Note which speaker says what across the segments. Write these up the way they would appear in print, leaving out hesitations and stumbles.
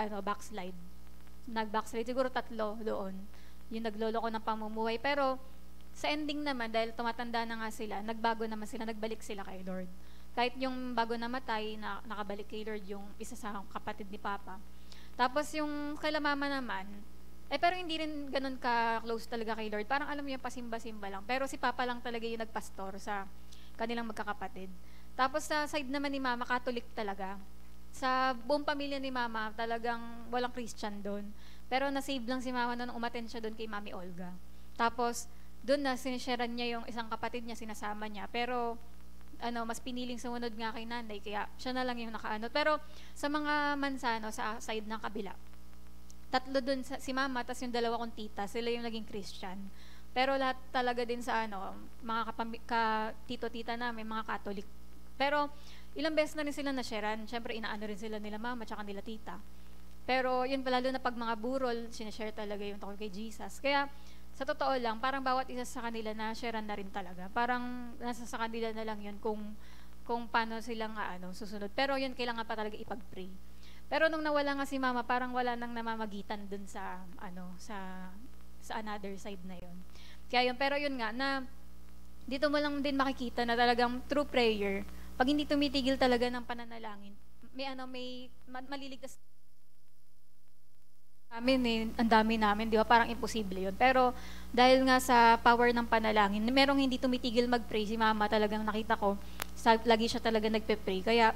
Speaker 1: backslide. Nag-backslide, siguro 3 doon. Yung nagloloko ng pamumuhay. Pero, sa ending naman, dahil tumatanda na nga sila, nagbago naman sila, nagbalik sila kay Lord. Kahit yung bago namatay, nakabalik kay Lord yung isa sa kapatid ni Papa. Tapos yung kay mama naman, pero hindi rin ganun ka-close talaga kay Lord. Parang alam mo yung pasimba-simba lang. Pero si Papa lang talaga yung nagpastor sa kanilang magkakapatid. Tapos sa side naman ni Mama, Catholic talaga. Sa buong pamilya ni Mama, talagang walang Christian doon. Pero nasave lang si Mama nung umattend siya doon kay Mami Olga. Tapos, doon na sinisharean niya yung isang kapatid niya, sinasama niya. Pero, mas piniling sumunod nga kay nanay, kaya siya na lang yung nakaano. Pero, sa mga mansano, sa side ng kabila, 3 doon, si Mama, tas yung 2 kong tita, sila yung naging Christian. Pero lahat talaga din sa mga tito-tita namin, mga Catholic. Pero, ilang beses na rin sila na-sharean. Siyempre, inaano rin sila nila Mama, tsaka nila tita. Pero, yun lalo na pag mga burol, sinashare talaga yung tungkol kay Jesus. Kaya, sa totoo lang, parang bawat isa sa kanila na sharean na rin talaga. Parang nasa sa kanila na lang yun kung paano silang susunod. Pero yun, kailangan pa talaga ipag-pray. Pero nung nawala nga si Mama, parang wala nang namamagitan dun sa another side na yun. Kaya yun, pero yun nga, na dito mo lang din makikita na talagang true prayer, pag hindi tumitigil talaga ng pananalangin, may maliligtas amin ang dami namin, di ba? Parang imposible yun. Pero dahil nga sa power ng panalangin, merong hindi tumitigil mag-pray. Si Mama talagang nakita ko, lagi siya talaga nagpe-pray. Kaya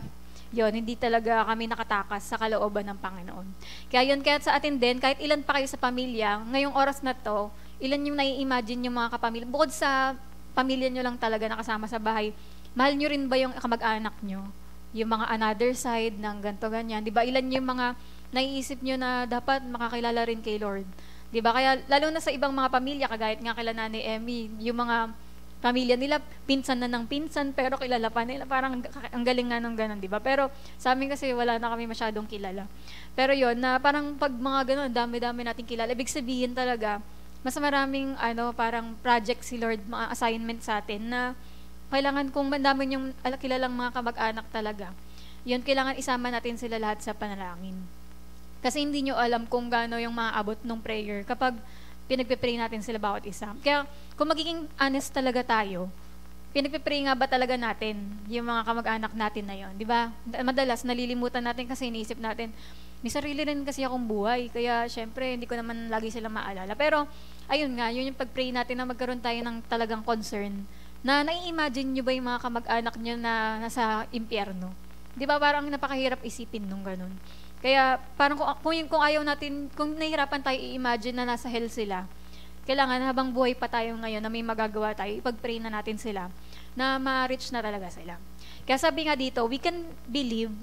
Speaker 1: yun, hindi talaga kami nakatakas sa kalooban ng Panginoon. Kaya yun, kaya sa atin din, kahit ilan pa kayo sa pamilya, ngayong oras na to, ilan yung nai-imagine yung mga kapamilya. Bukod sa pamilya nyo lang talaga nakasama sa bahay, mahal nyo rin ba yung kamag-anak nyo? Yung mga another side ng ganto ganyan. Di ba? Ilan yung mga naiisip nyo na dapat makakilala rin kay Lord. Diba? Kaya lalo na sa ibang mga pamilya, kagayat nga kila Nanay Emmy, yung mga pamilya nila, pinsan na ng pinsan, pero kilala pa nila. Parang ang galing nga nung ganun, diba? Pero sa amin kasi wala na kami masyadong kilala. Pero yon na parang pag mga ganun, dami-dami nating kilala. Ibig sabihin talaga, mas maraming parang project si Lord, mga assignment sa atin na kailangan kung mandami yung kilalang mga kamag-anak talaga. Yun, kailangan isama natin sila lahat sa panalangin. Kasi hindi nyo alam kung gaano yung maaabot ng prayer kapag pinagpipray natin sila bawat isa. Kaya kung magiging honest talaga tayo, pinagpipray nga ba talaga natin yung mga kamag-anak natin na yon, di ba? Madalas nalilimutan natin kasi iniisip natin, may sarili rin kasi akong buhay, kaya syempre hindi ko naman lagi sila maalala. Pero ayun nga, yun yung pag-pray natin na magkaroon tayo ng talagang concern na nai-imagine nyo ba yung mga kamag-anak nyo na nasa impyerno? Di ba parang napakahirap isipin nung ganun. Kaya parang kung ayaw natin, kung nahihirapan tayo i-imagine na nasa hell sila, kailangan habang buhay pa tayo ngayon na may magagawa tayo, ipag-pray na natin sila na ma-reach na talaga sila. Kaya sabi nga dito, we can believe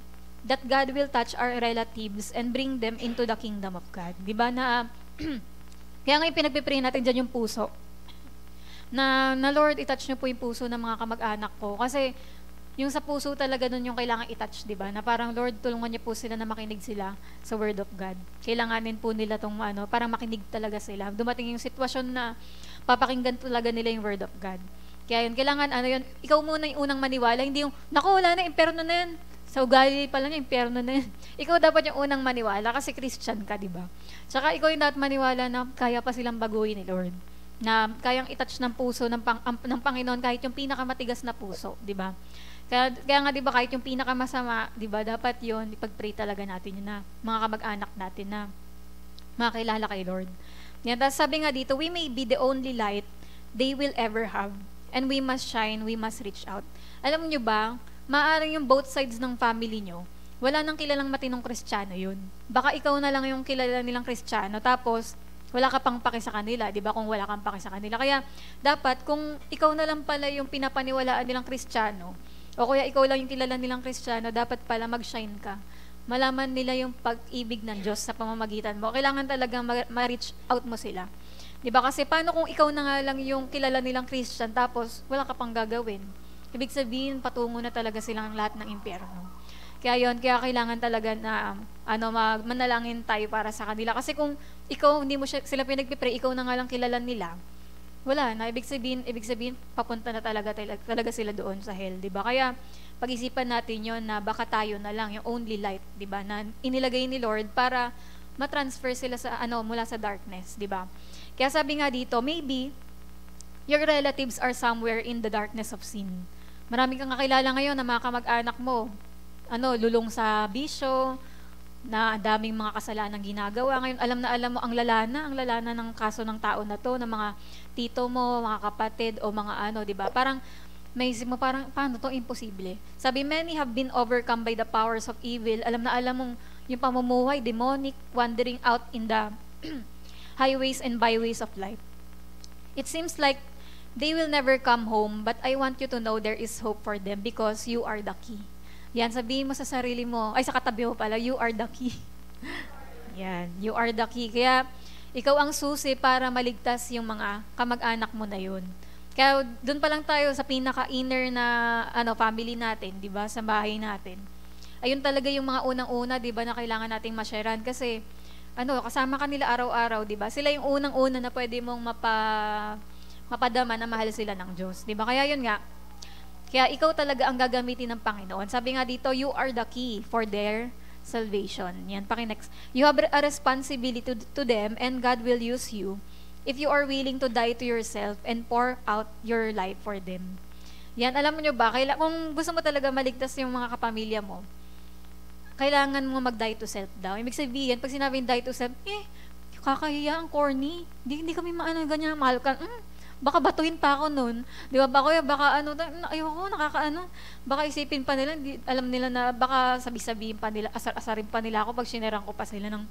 Speaker 1: that God will touch our relatives and bring them into the kingdom of God. Diba na, kaya nga yung pinagpipray natin dyan yung puso. Na Lord, itouch niyo po yung puso ng mga kamag-anak ko. Kasi yung sa puso talaga nun yung kailangan i-touch, di ba? Na parang, Lord, tulungan niyo po sila na makinig sila sa Word of God. Kailanganin po nila tong parang makinig talaga sila. Dumating yung sitwasyon na papakinggan talaga nila yung Word of God. Kaya yun, kailangan, ikaw muna yung unang maniwala, hindi yung, naku, wala na, impyerno na yan. Sa ugali pa lang yung impyerno na yan. Ikaw dapat yung unang maniwala kasi Christian ka, di ba? Tsaka ikaw yung dapat maniwala na kaya pa silang baguhin ni Lord. Na kayang i-touch ng puso ng Panginoon kahit yung pinakamatigas na puso, di ba? Kaya nga 'di ba kahit yung pinakamasama, 'di ba, dapat 'yon ipag-pray talaga natin yun na mga kamag-anak natin na makakilala kay Lord. Yan, tapos sabi nga dito, we may be the only light they will ever have and we must shine, we must reach out. Alam niyo ba, maaaring yung both sides ng family nyo, wala nang kilalang matinong Kristiyano yun. Baka ikaw na lang yung kilala nilang Kristiyano, tapos wala ka pang paki sa kanila, 'di ba? Kung wala kang paki sa kanila. Kaya dapat kung ikaw na lang pala yung pinapaniwalaan nilang Kristiyano, o kaya ikaw lang yung kilala nilang Kristiyano, dapat pala mag-shine ka. Malaman nila yung pag-ibig ng Diyos sa pamamagitan mo. Kailangan talaga ma-reach out mo sila. Diba? Kasi paano kung ikaw na nga lang yung kilala nilang Christian, tapos wala ka pang gagawin? Ibig sabihin, patungo na talaga silang lahat ng impyerno. Kaya yun, kaya kailangan talaga na manalangin tayo para sa kanila. Kasi kung ikaw, hindi mo sila pinagpipray, ikaw na nga lang kilala nila, wala na. Ibig sabihin, papunta na talaga sila doon sa hell, di ba? Kaya, pag-isipan natin yon na baka tayo na lang, yung only light, di ba? Na inilagay ni Lord para matransfer sila sa, mula sa darkness, di ba? Kaya sabi nga dito, maybe, your relatives are somewhere in the darkness of sin. Marami kang kakilala ngayon na mga kamag-anak mo, lulong sa bisyo, na daming mga kasalanan ginagawa. Ngayon, alam mo, ang lalana ng kaso ng tao na to, ng mga tito mo, mga kapatid, o mga di ba? Parang, may isip mo, parang, paano to? Imposible. Sabi, many have been overcome by the powers of evil. Alam mong, yung pamumuhay, demonic, wandering out in the highways and byways of life. It seems like they will never come home, but I want you to know there is hope for them because you are the key. Yan, sabihin mo sa sarili mo, sa katabi mo pala, you are the key. Yan, you are the key. Kaya, ikaw ang susi para maligtas yung mga kamag-anak mo na yun. Kaya, doon pa lang tayo sa pinaka-inner na, family natin, di ba, sa bahay natin. Ayun talaga yung mga unang-una, di ba, na kailangan nating ma-sharean. Kasi, kasama ka nila araw-araw, di ba? Sila yung unang-una na pwede mong mapadama na mahal sila ng Diyos, di ba? Kaya yun nga, kaya ikaw talaga ang gagamitin ng Panginoon. Sabi nga dito, you are the key for their salvation. Yan, pakinext. You have a responsibility to them and God will use you if you are willing to die to yourself and pour out your life for them. Yan, alam mo nyo ba, kung gusto mo talaga maligtas yung mga kapamilya mo, kailangan mo mag-die to self daw. Ibig sabihin, pag sinabing die to self, kakahiya, ang corny. Hindi kami ganyan, mahal ka. Baka batuhin pa ako nun. Di ba? Baka ayoko, baka isipin pa nila, alam nila na baka sabi-sabihin pa nila, asar-asarin pa nila ako pag sinerang ko pa sila ng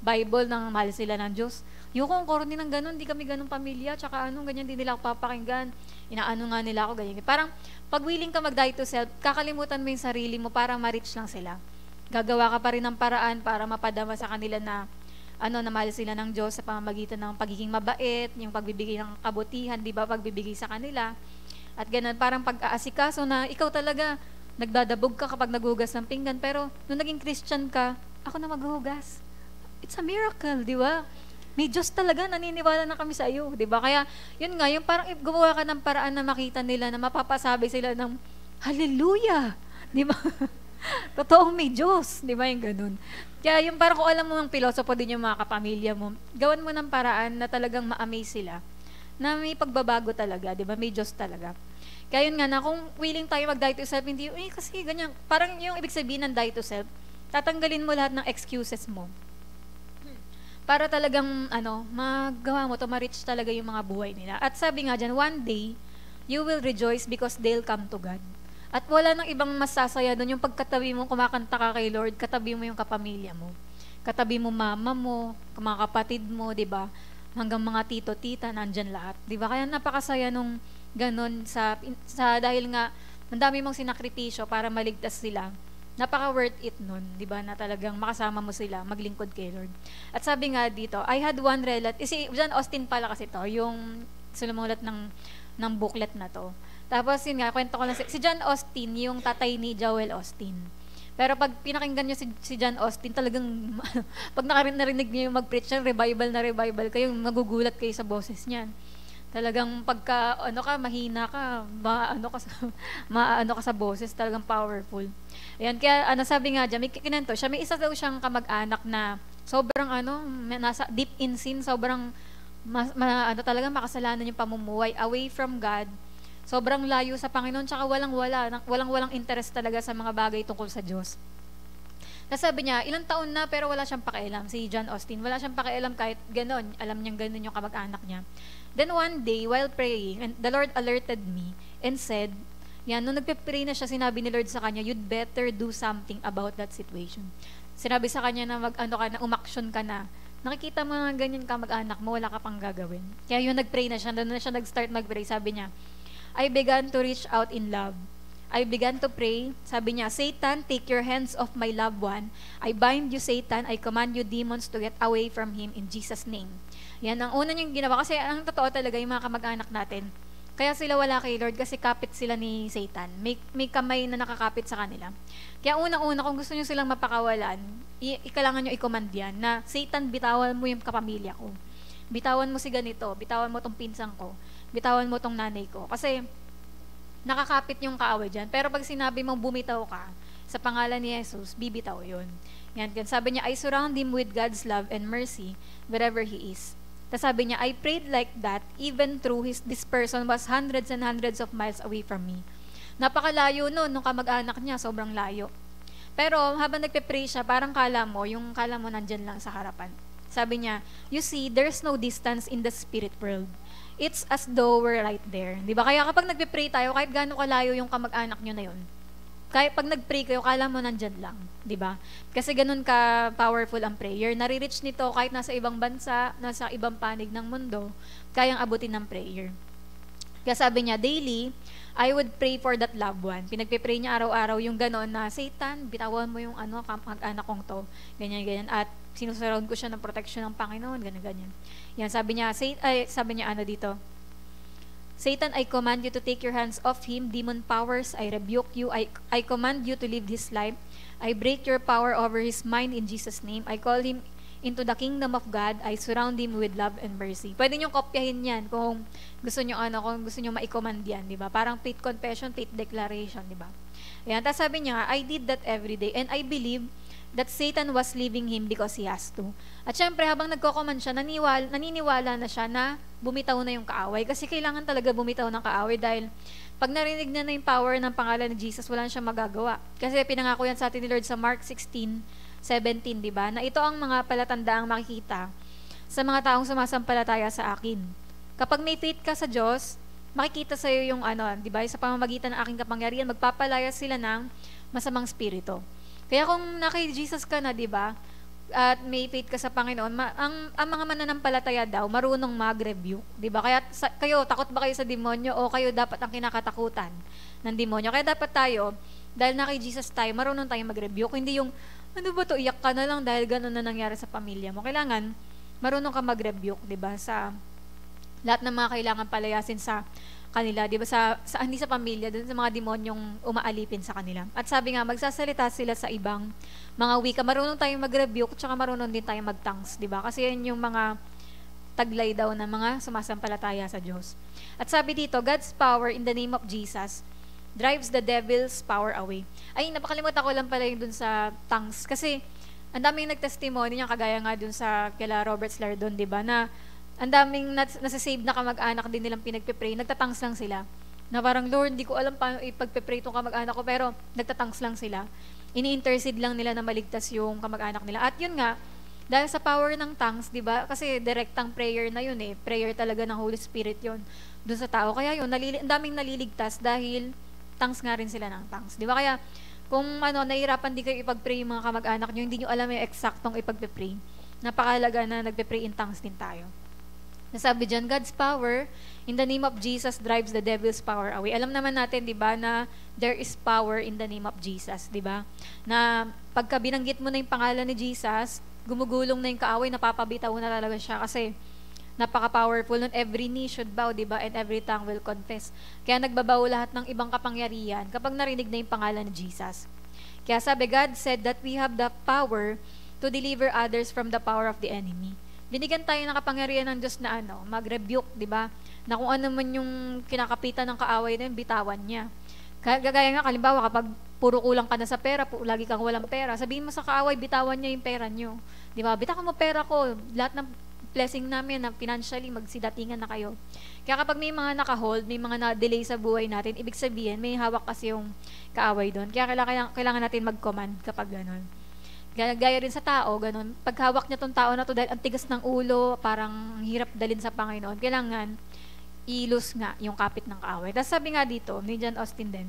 Speaker 1: Bible, ng mahal sila ng Diyos. Yung kung corny ng ganun, di kami ganun pamilya, tsaka ganyan, di nila ako papakinggan. Inaano nga nila ako, ganyan. Parang, pag willing ka mag-die to self, kakalimutan mo yung sarili mo para ma-reach lang sila. Gagawa ka pa rin ng paraan para mapadama sa kanila na na mahal sila ng Diyos sa pamamagitan ng pagiging mabait, yung pagbibigay ng kabutihan, di ba, pagbibigay sa kanila. At ganun, parang pag-aasikaso na ikaw talaga, nagdadabog ka kapag naghugas ng pinggan, pero nung naging Christian ka, ako na maghugas. It's a miracle, di ba? May Diyos talaga, naniniwala na kami sa iyo, di ba? Kaya, yun nga, yung parang gumawa ka ng paraan na makita nila, na mapapasabi sila ng, Hallelujah! Di ba? Totoong may Diyos, di ba yung ganun? Kaya yung parang kung alam mo ng pilosopo din yung mga kapamilya mo, gawan mo ng paraan na talagang ma-amaze sila, na may pagbabago talaga, di ba? May Diyos talaga. Kaya yun nga na, kung willing tayo mag-die to self, hindi, kasi ganyan, parang yung ibig sabihin ng die to self, tatanggalin mo lahat ng excuses mo. Para talagang, magawa mo to, ma-reach talaga yung mga buhay nila. At sabi nga dyan, one day, you will rejoice because they'll come to God. At wala nang ibang masasaya doon, yung pagkatabi mo, kumakanta ka kay Lord, katabi mo yung kapamilya mo. Katabi mo mama mo, mga kapatid mo, di ba? Hanggang mga tito, tita, nandyan lahat. Di ba? Kaya napakasaya nung ganun dahil nga, ang dami mong sinakripisyo para maligtas sila. Napaka worth it nun, di ba? Na talagang makasama mo sila, maglingkod kay Lord. At sabi nga dito, I had one relative, si John Austin pala kasi to, yung sinamulat ng booklet na to. Tapos yun nga, kwento ko lang, si John Austin, yung tatay ni Joel Austin. Pero pag pinakinggan nyo si John Austin, talagang, pag narinig nyo yung mag-preach niya, revival na revival kayo, magugulat kayo sa boses niyan. Talagang pagka, mahina ka, maano ka sa boses, talagang powerful. Ayan, kaya, sabi nga dyan, may kinento siya, may isa daw siyang kamag-anak na, sobrang, nasa deep in sin, sobrang, talagang makasalanan yung pamumuhay, away from God, sobrang layo sa Panginoon, tsaka walang interest talaga sa mga bagay tungkol sa Diyos. Nasabi niya, ilang taon na pero wala siyang pakialam, si John Austin, wala siyang pakialam kahit ganon, alam niyang ganon yung kamag-anak niya. Then one day, while praying, and the Lord alerted me and said, nung nagpe-pray na siya, sinabi ni Lord sa kanya, you'd better do something about that situation. Sinabi sa kanya na umaksyon ka na. Nakikita mo na ganyan kamag-anak mo, wala ka pang gagawin. Kaya yung nag-pray na siya, doon na siya nag-start mag-pray, sabi niya, I began to reach out in love. I began to pray. Sabi niya, Satan, take your hands off my loved one. I bind you, Satan. I command you, demons, to get away from him in Jesus' name. Yan, ang una niyang ginawa. Kasi ang totoo talaga, yung mga kamag-anak natin, kaya sila wala kay Lord kasi kapit sila ni Satan. May kamay na nakakapit sa kanila. Kaya unang-una, kung gusto niyo silang mapakawalan, kailangan niyo i-command yan na, Satan, bitawan mo yung kapamilya ko. Bitawan mo si ganito, bitawan mo tong pinsang ko. bitawan mo tong nanay ko. Kasi, nakakapit yung kaaway dyan. Pero pag sinabi mong bumitaw ka, sa pangalan ni Jesus, bibitaw yun. Yan, sabi niya, I surround him with God's love and mercy wherever he is. Tapos sabi niya, I prayed like that even through this person was hundreds and hundreds of miles away from me. Napakalayo nun, nung kamag-anak niya, sobrang layo. Pero habang nagpe-pray siya, parang kala mo nandyan lang sa harapan. Sabi niya, you see, there's no distance in the spirit world. It's as though we're right there. Diba? Kaya kapag nagpe-pray tayo, kahit gaano kalayo yung kamag-anak nyo na yun, kahit pag nag-pray kayo, kala mo nandyan lang. Diba? Kasi ganun ka powerful ang prayer. Nare-reach nito kahit nasa ibang bansa, nasa ibang panig ng mundo, kayang abutin ng prayer. Kaya sabi niya, daily, I would pray for that loved one. Pinagpipray niya araw-araw yung gano'n na, Satan, bitawan mo yung kamag-anak kong to. Ganyan. At sinusurround ko siya ng protection ng Panginoon. Ganyan. Yan, sabi niya dito, Satan, I command you to take your hands off him. Demon powers, I rebuke you. I command you to live his life. I break your power over his mind in Jesus' name. I call him into the kingdom of God. I surround him with love and mercy. Pwede nyo kopyahin yan kung gusto nyo ma-command yan, di ba? Parang faith confession, faith declaration, di ba? Ayan, tapos sabi niya, I did that every day and I believe that Satan was leaving him because he has to. At syempre, habang nagko-command siya, naniniwala na siya na bumitaw na yung kaaway. Kasi kailangan talaga bumitaw ng kaaway dahil pag narinig na yung power ng pangalan ni Jesus, wala siyang magagawa. Kasi pinangako yan sa atin ni Lord sa Mark 16:17, di ba? Na ito ang mga palatandaang makikita sa mga taong sumasampalataya sa akin. Kapag may faith ka sa Diyos, makikita sa iyo yung di ba? Sa pamamagitan ng aking kapangyarihan, magpapalaya sila ng masamang spirito. Kaya kung naki-Jesus ka na, di ba? At may faith ka sa Panginoon, ang mga mananampalataya daw marunong mag-rebuke, di ba? Kaya kayo takot ba kayo sa demonyo o kayo dapat ang kinakatakutan ng demonyo? Kaya dapat tayo, dahil naki-Jesus tayo, marunong tayong mag-rebuke. Hindi yung ano ba to, iyak ka na lang dahil gano'n na nangyari sa pamilya mo. Kailangan marunong ka mag-rebuke, di ba? Sa lahat ng mga kailangan palayasin sa kanila, di ba? Hindi sa pamilya, dun sa mga demonyong umaalipin sa kanila. At sabi nga, magsasalita sila sa ibang mga wika. Marunong tayong mag-rebuke, tsaka marunong din tayong mag-tongues, di ba? Kasi yan yung mga taglay daw ng mga sumasampalataya sa Diyos. At sabi dito, God's power in the name of Jesus drives the devil's power away. Ay, napakalimutan ko lang pala yung dun sa tongues. Kasi, ang daming nagtestimony niya, kagaya nga dun sa kila Robert Slardon, di ba, na ang daming nasa-save na kamag-anak din nilang pinagpipray, nagtatangs lang sila. Na parang, Lord, di ko alam paano ipagpipray itong kamag-anak ko, pero nagtatangs lang sila. Ini-intercede lang nila na maligtas yung kamag-anak nila. At yun nga, dahil sa power ng tongues, di ba? Kasi direktang prayer na yun prayer talaga ng Holy Spirit yun dun sa tao. Kaya yun, ang daming naliligtas dahil tongues nga rin sila ng tongues. Di ba? Kaya, kung nahihirapan di kayo ipag-pray yung mga kamag-anak nyo, hindi nyo alam yung eksaktong ipag-pray. Napakahalaga na nagpe-pray in tongues din tayo. Nasabi dyan, God's power in the name of Jesus drives the devil's power away. Alam naman natin, di ba, na there is power in the name of Jesus, di ba? Na pagka binanggit mo na yung pangalan ni Jesus, gumugulong na yung kaaway, napapabitaw na talaga siya kasi napaka-powerful nun. Every knee should bow, di ba? And every tongue will confess. Kaya nagbabaw lahat ng ibang kapangyarihan kapag narinig na yung pangalan ni Jesus. Kaya sabi, God said that we have the power to deliver others from the power of the enemy. Binigyan tayo ng kapangyarihan ng Diyos na mag-rebuke, di ba? Na kung ano man yung kinakapitan ng kaaway na yun, bitawan niya. Gaya nga, kalimbawa, kapag puro kulang ka na sa pera, lagi kang walang pera, sabihin mo sa kaaway, bitawan niya yung pera niyo. Di ba? Bitawan mo pera ko. Lahat ng blessing namin, na financially, magsidatingan na kayo. Kaya kapag may mga naka-hold, may mga na-delay sa buhay natin, ibig sabihin, may hawak kasi yung kaaway doon. Kaya kailangan natin mag-command kapag gano'n. Gaya rin sa tao, ganun. Pag hawak niya tong tao na to dahil ang tigas ng ulo, parang hirap dalin sa Panginoon, kailangan ilus nga yung kapit ng kaaway. Tapos sabi nga dito, ni John Austin din,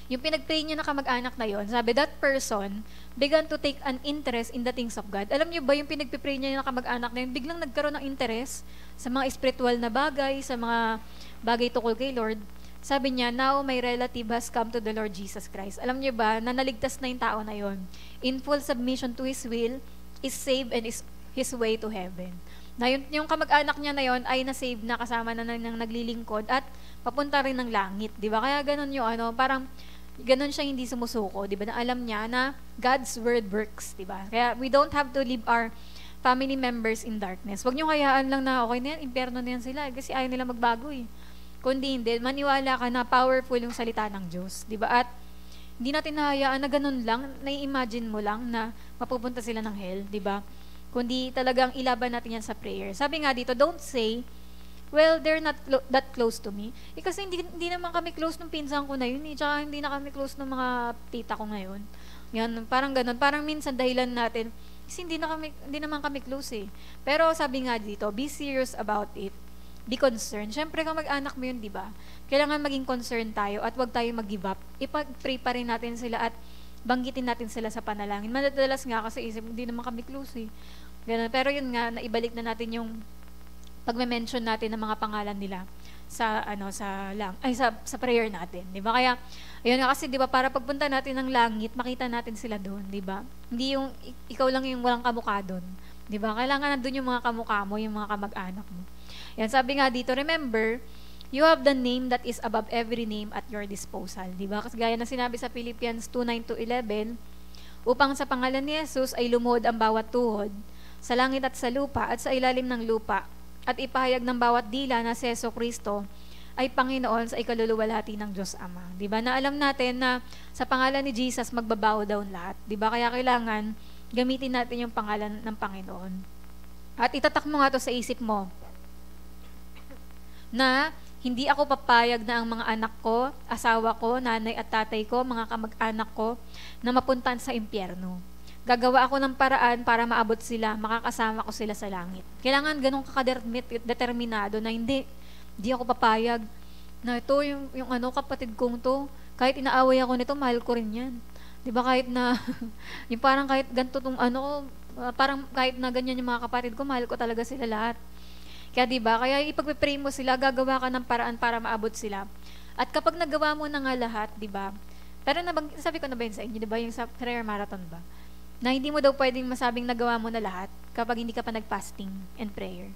Speaker 1: yung pinag-pray niya na kamag-anak na yon, sabi, that person began to take an interest in the things of God. Alam niyo ba, yung pinag-pray niya na kamag-anak na yun, biglang nagkaroon ng interest sa mga spiritual na bagay, sa mga bagay tukol kay Lord. Sabi niya, now my relative has come to the Lord Jesus Christ. Alam niyo ba, na naligtas na yung tao na yon. In full submission to His will, is saved and is His way to heaven. Na yung kamag-anak niya na yon ay na-save na kasama na ng naglilingkod at papunta rin ng langit. Di ba? Kaya ganun yung parang ganun siya hindi sumusuko. Di ba? Na alam niya na God's word works. Di ba? Kaya we don't have to live our family members in darkness. Huwag nyo hayaan lang na okay na yan, impyerno na yan sila kasi ayaw nila magbago eh. Kundi hindi, maniwala ka na powerful yung salita ng Diyos. Diba? At hindi natin nahayaan na ganun lang, nai-imagine mo lang na mapupunta sila ng hell. Diba? Kundi talagang ilaban natin yan sa prayer. Sabi nga dito, don't say, well, they're not that close to me. Kasi hindi naman kami close nung pinsan ko na yun eh. Tsaka hindi na kami close ng mga tita ko ngayon. Yan, parang ganun. Parang minsan dahilan natin, kasi hindi naman kami close eh. Pero sabi nga dito, be serious about it. Be concerned. Siyempre, kung mag-anak mo yun, di ba? Kailangan maging concerned tayo at wag tayo mag-give up. Ipag-pray pa rin natin sila at banggitin natin sila sa panalangin. Madalas nga kasi isip, hindi naman kami close eh. Ganun. Pero yun nga, naibalik na natin yung pagme-mention natin ng mga pangalan nila sa sa prayer natin, 'di ba? Kaya ayun nga kasi 'di ba para pagpunta natin ng langit, makita natin sila doon, 'di ba? Hindi yung ikaw lang yung walang kamukha doon, 'di ba? Kailangan nandoon yung mga kamukha mo, yung mga kamag-anak mo. Yan, sabi nga dito, remember, you have the name that is above every name at your disposal, 'di ba? Kasi gaya ng sinabi sa Philippians 2:9-11, upang sa pangalan ni Jesus ay lumuhod ang bawat tuhod sa langit at sa lupa at sa ilalim ng lupa, at ipahayag ng bawat dila na si Jesucristo ay Panginoon sa ikaluluwalhati ng Diyos Ama. 'Di ba? Na alam natin na sa pangalan ni Jesus magbabow down lahat. 'Di ba? Kaya kailangan gamitin natin yung pangalan ng Panginoon. At itatak mo nga 'to sa isip mo na hindi ako papayag na ang mga anak ko, asawa ko, nanay at tatay ko, mga kamag-anak ko na mapuntan sa impyerno. Gagawa ako ng paraan para maabot sila, makakasama ko sila sa langit. Kailangan ganun determinado na hindi ako papayag na ito yung kapatid kong to, kahit inaaway ako nito, mahal ko rin yan. 'Di ba? Kahit na yung parang kahit ganito tong parang kahit na ganyan yung mga kapatid ko, mahal ko talaga sila lahat. Kaya 'di ba? Kaya ipagpe-pray mo sila, gagawa ka ng paraan para maabot sila. At kapag nagawa mo na nga lahat, 'di ba? Pero sabi ko na ba yun sa inyo, 'di ba? Yung sa prayer marathon ba? Na hindi mo daw pwedeng masabing nagawa mo na lahat kapag hindi ka pa nag-fasting and prayer.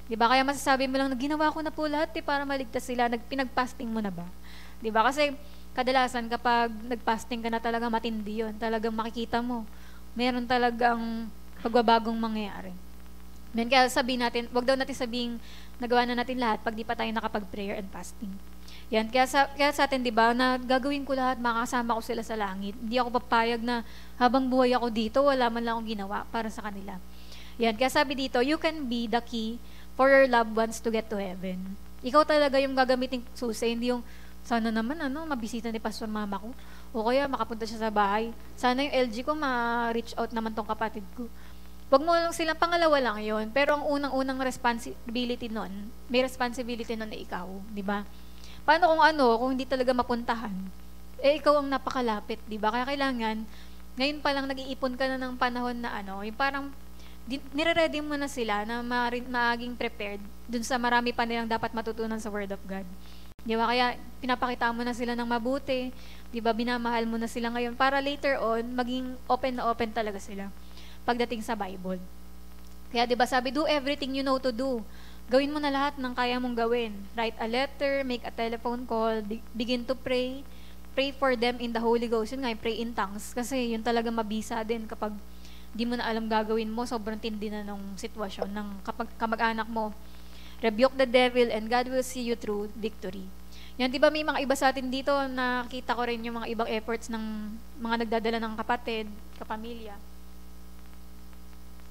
Speaker 1: 'Di ba? Kaya masasabi mo lang na ginawa ko na po lahat para maligtas sila. Pinag-fasting mo na ba? 'Di ba? Kasi kadalasan kapag nag-fasting ka na talaga matindi 'yon. Talagang makikita mo. Meron talagang pagbabagong mangyayari. Then kaya sabihin natin, wag daw natin sabing nagawa na natin lahat pag di pa tayo nakapag-prayer and fasting. Yan, kaya sa atin, di ba, na gagawin ko lahat, makakasama ko sila sa langit. Hindi ako papayag na habang buhay ako dito, wala man lang akong ginawa para sa kanila. Yan, kaya sabi dito, you can be the key for your loved ones to get to heaven. Ikaw talaga yung gagamitin susi, hindi yung, sana naman, mabisita ni Pastor Mama ko. O kaya makapunta siya sa bahay. Sana yung LG ko, ma-reach out naman tong kapatid ko. Wag mo lang silang, pangalawa lang yon. Pero ang unang-unang responsibility nun, may responsibility nun na ikaw, di ba? Paano kung hindi talaga mapuntahan? Ikaw ang napakalapit, di ba? Kaya kailangan, ngayon pa lang nag-iipon ka na ng panahon na yung parang, nire-ready mo na sila na maging prepared dun sa marami pa nilang dapat matutunan sa Word of God. Di ba? Kaya pinapakita mo na sila ng mabuti, di ba? Binamahal mo na sila ngayon para later on, maging open na open talaga sila pagdating sa Bible. Kaya di ba sabi, do everything you know to do. Gawin mo na lahat ng kaya mong gawin. Write a letter, make a telephone call, begin to pray. Pray for them in the Holy Ghost. Yun nga, pray in tongues. Kasi yun talaga mabisa din kapag di mo na alam gagawin mo, sobrang tindi na ng sitwasyon ng kamag-anak mo. Rebuke the devil and God will see you through victory. Yan, di ba may mga iba sa atin dito, nakita ko rin yung mga ibang efforts ng mga nagdadala ng kapatid, kapamilya.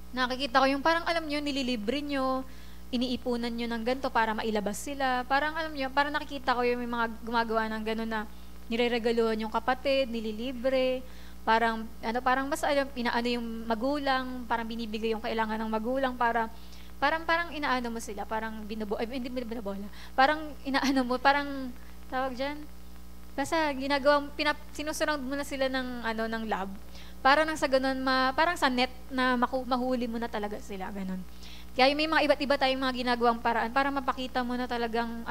Speaker 1: Nakikita ko yung parang alam nyo, nililibre nyo, iniipunan nyo ng ganito para mailabas sila. Parang alam nyo, parang nakikita ko yung mga gumagawa ng gano'n na nireregaluhan yung kapatid, nililibre, parang mas inaano yung magulang, parang binibigay yung kailangan ng magulang para parang inaano mo sila, parang hindi binabola. Parang inaano mo, parang tawag diyan. Basta sinusurround mo na sila ng love. Para nang sa ganun, parang sa net na mahuli mo na talaga sila, ganun. Kaya may mga iba't iba tayong mga ginagawang paraan para mapakita mo na talagang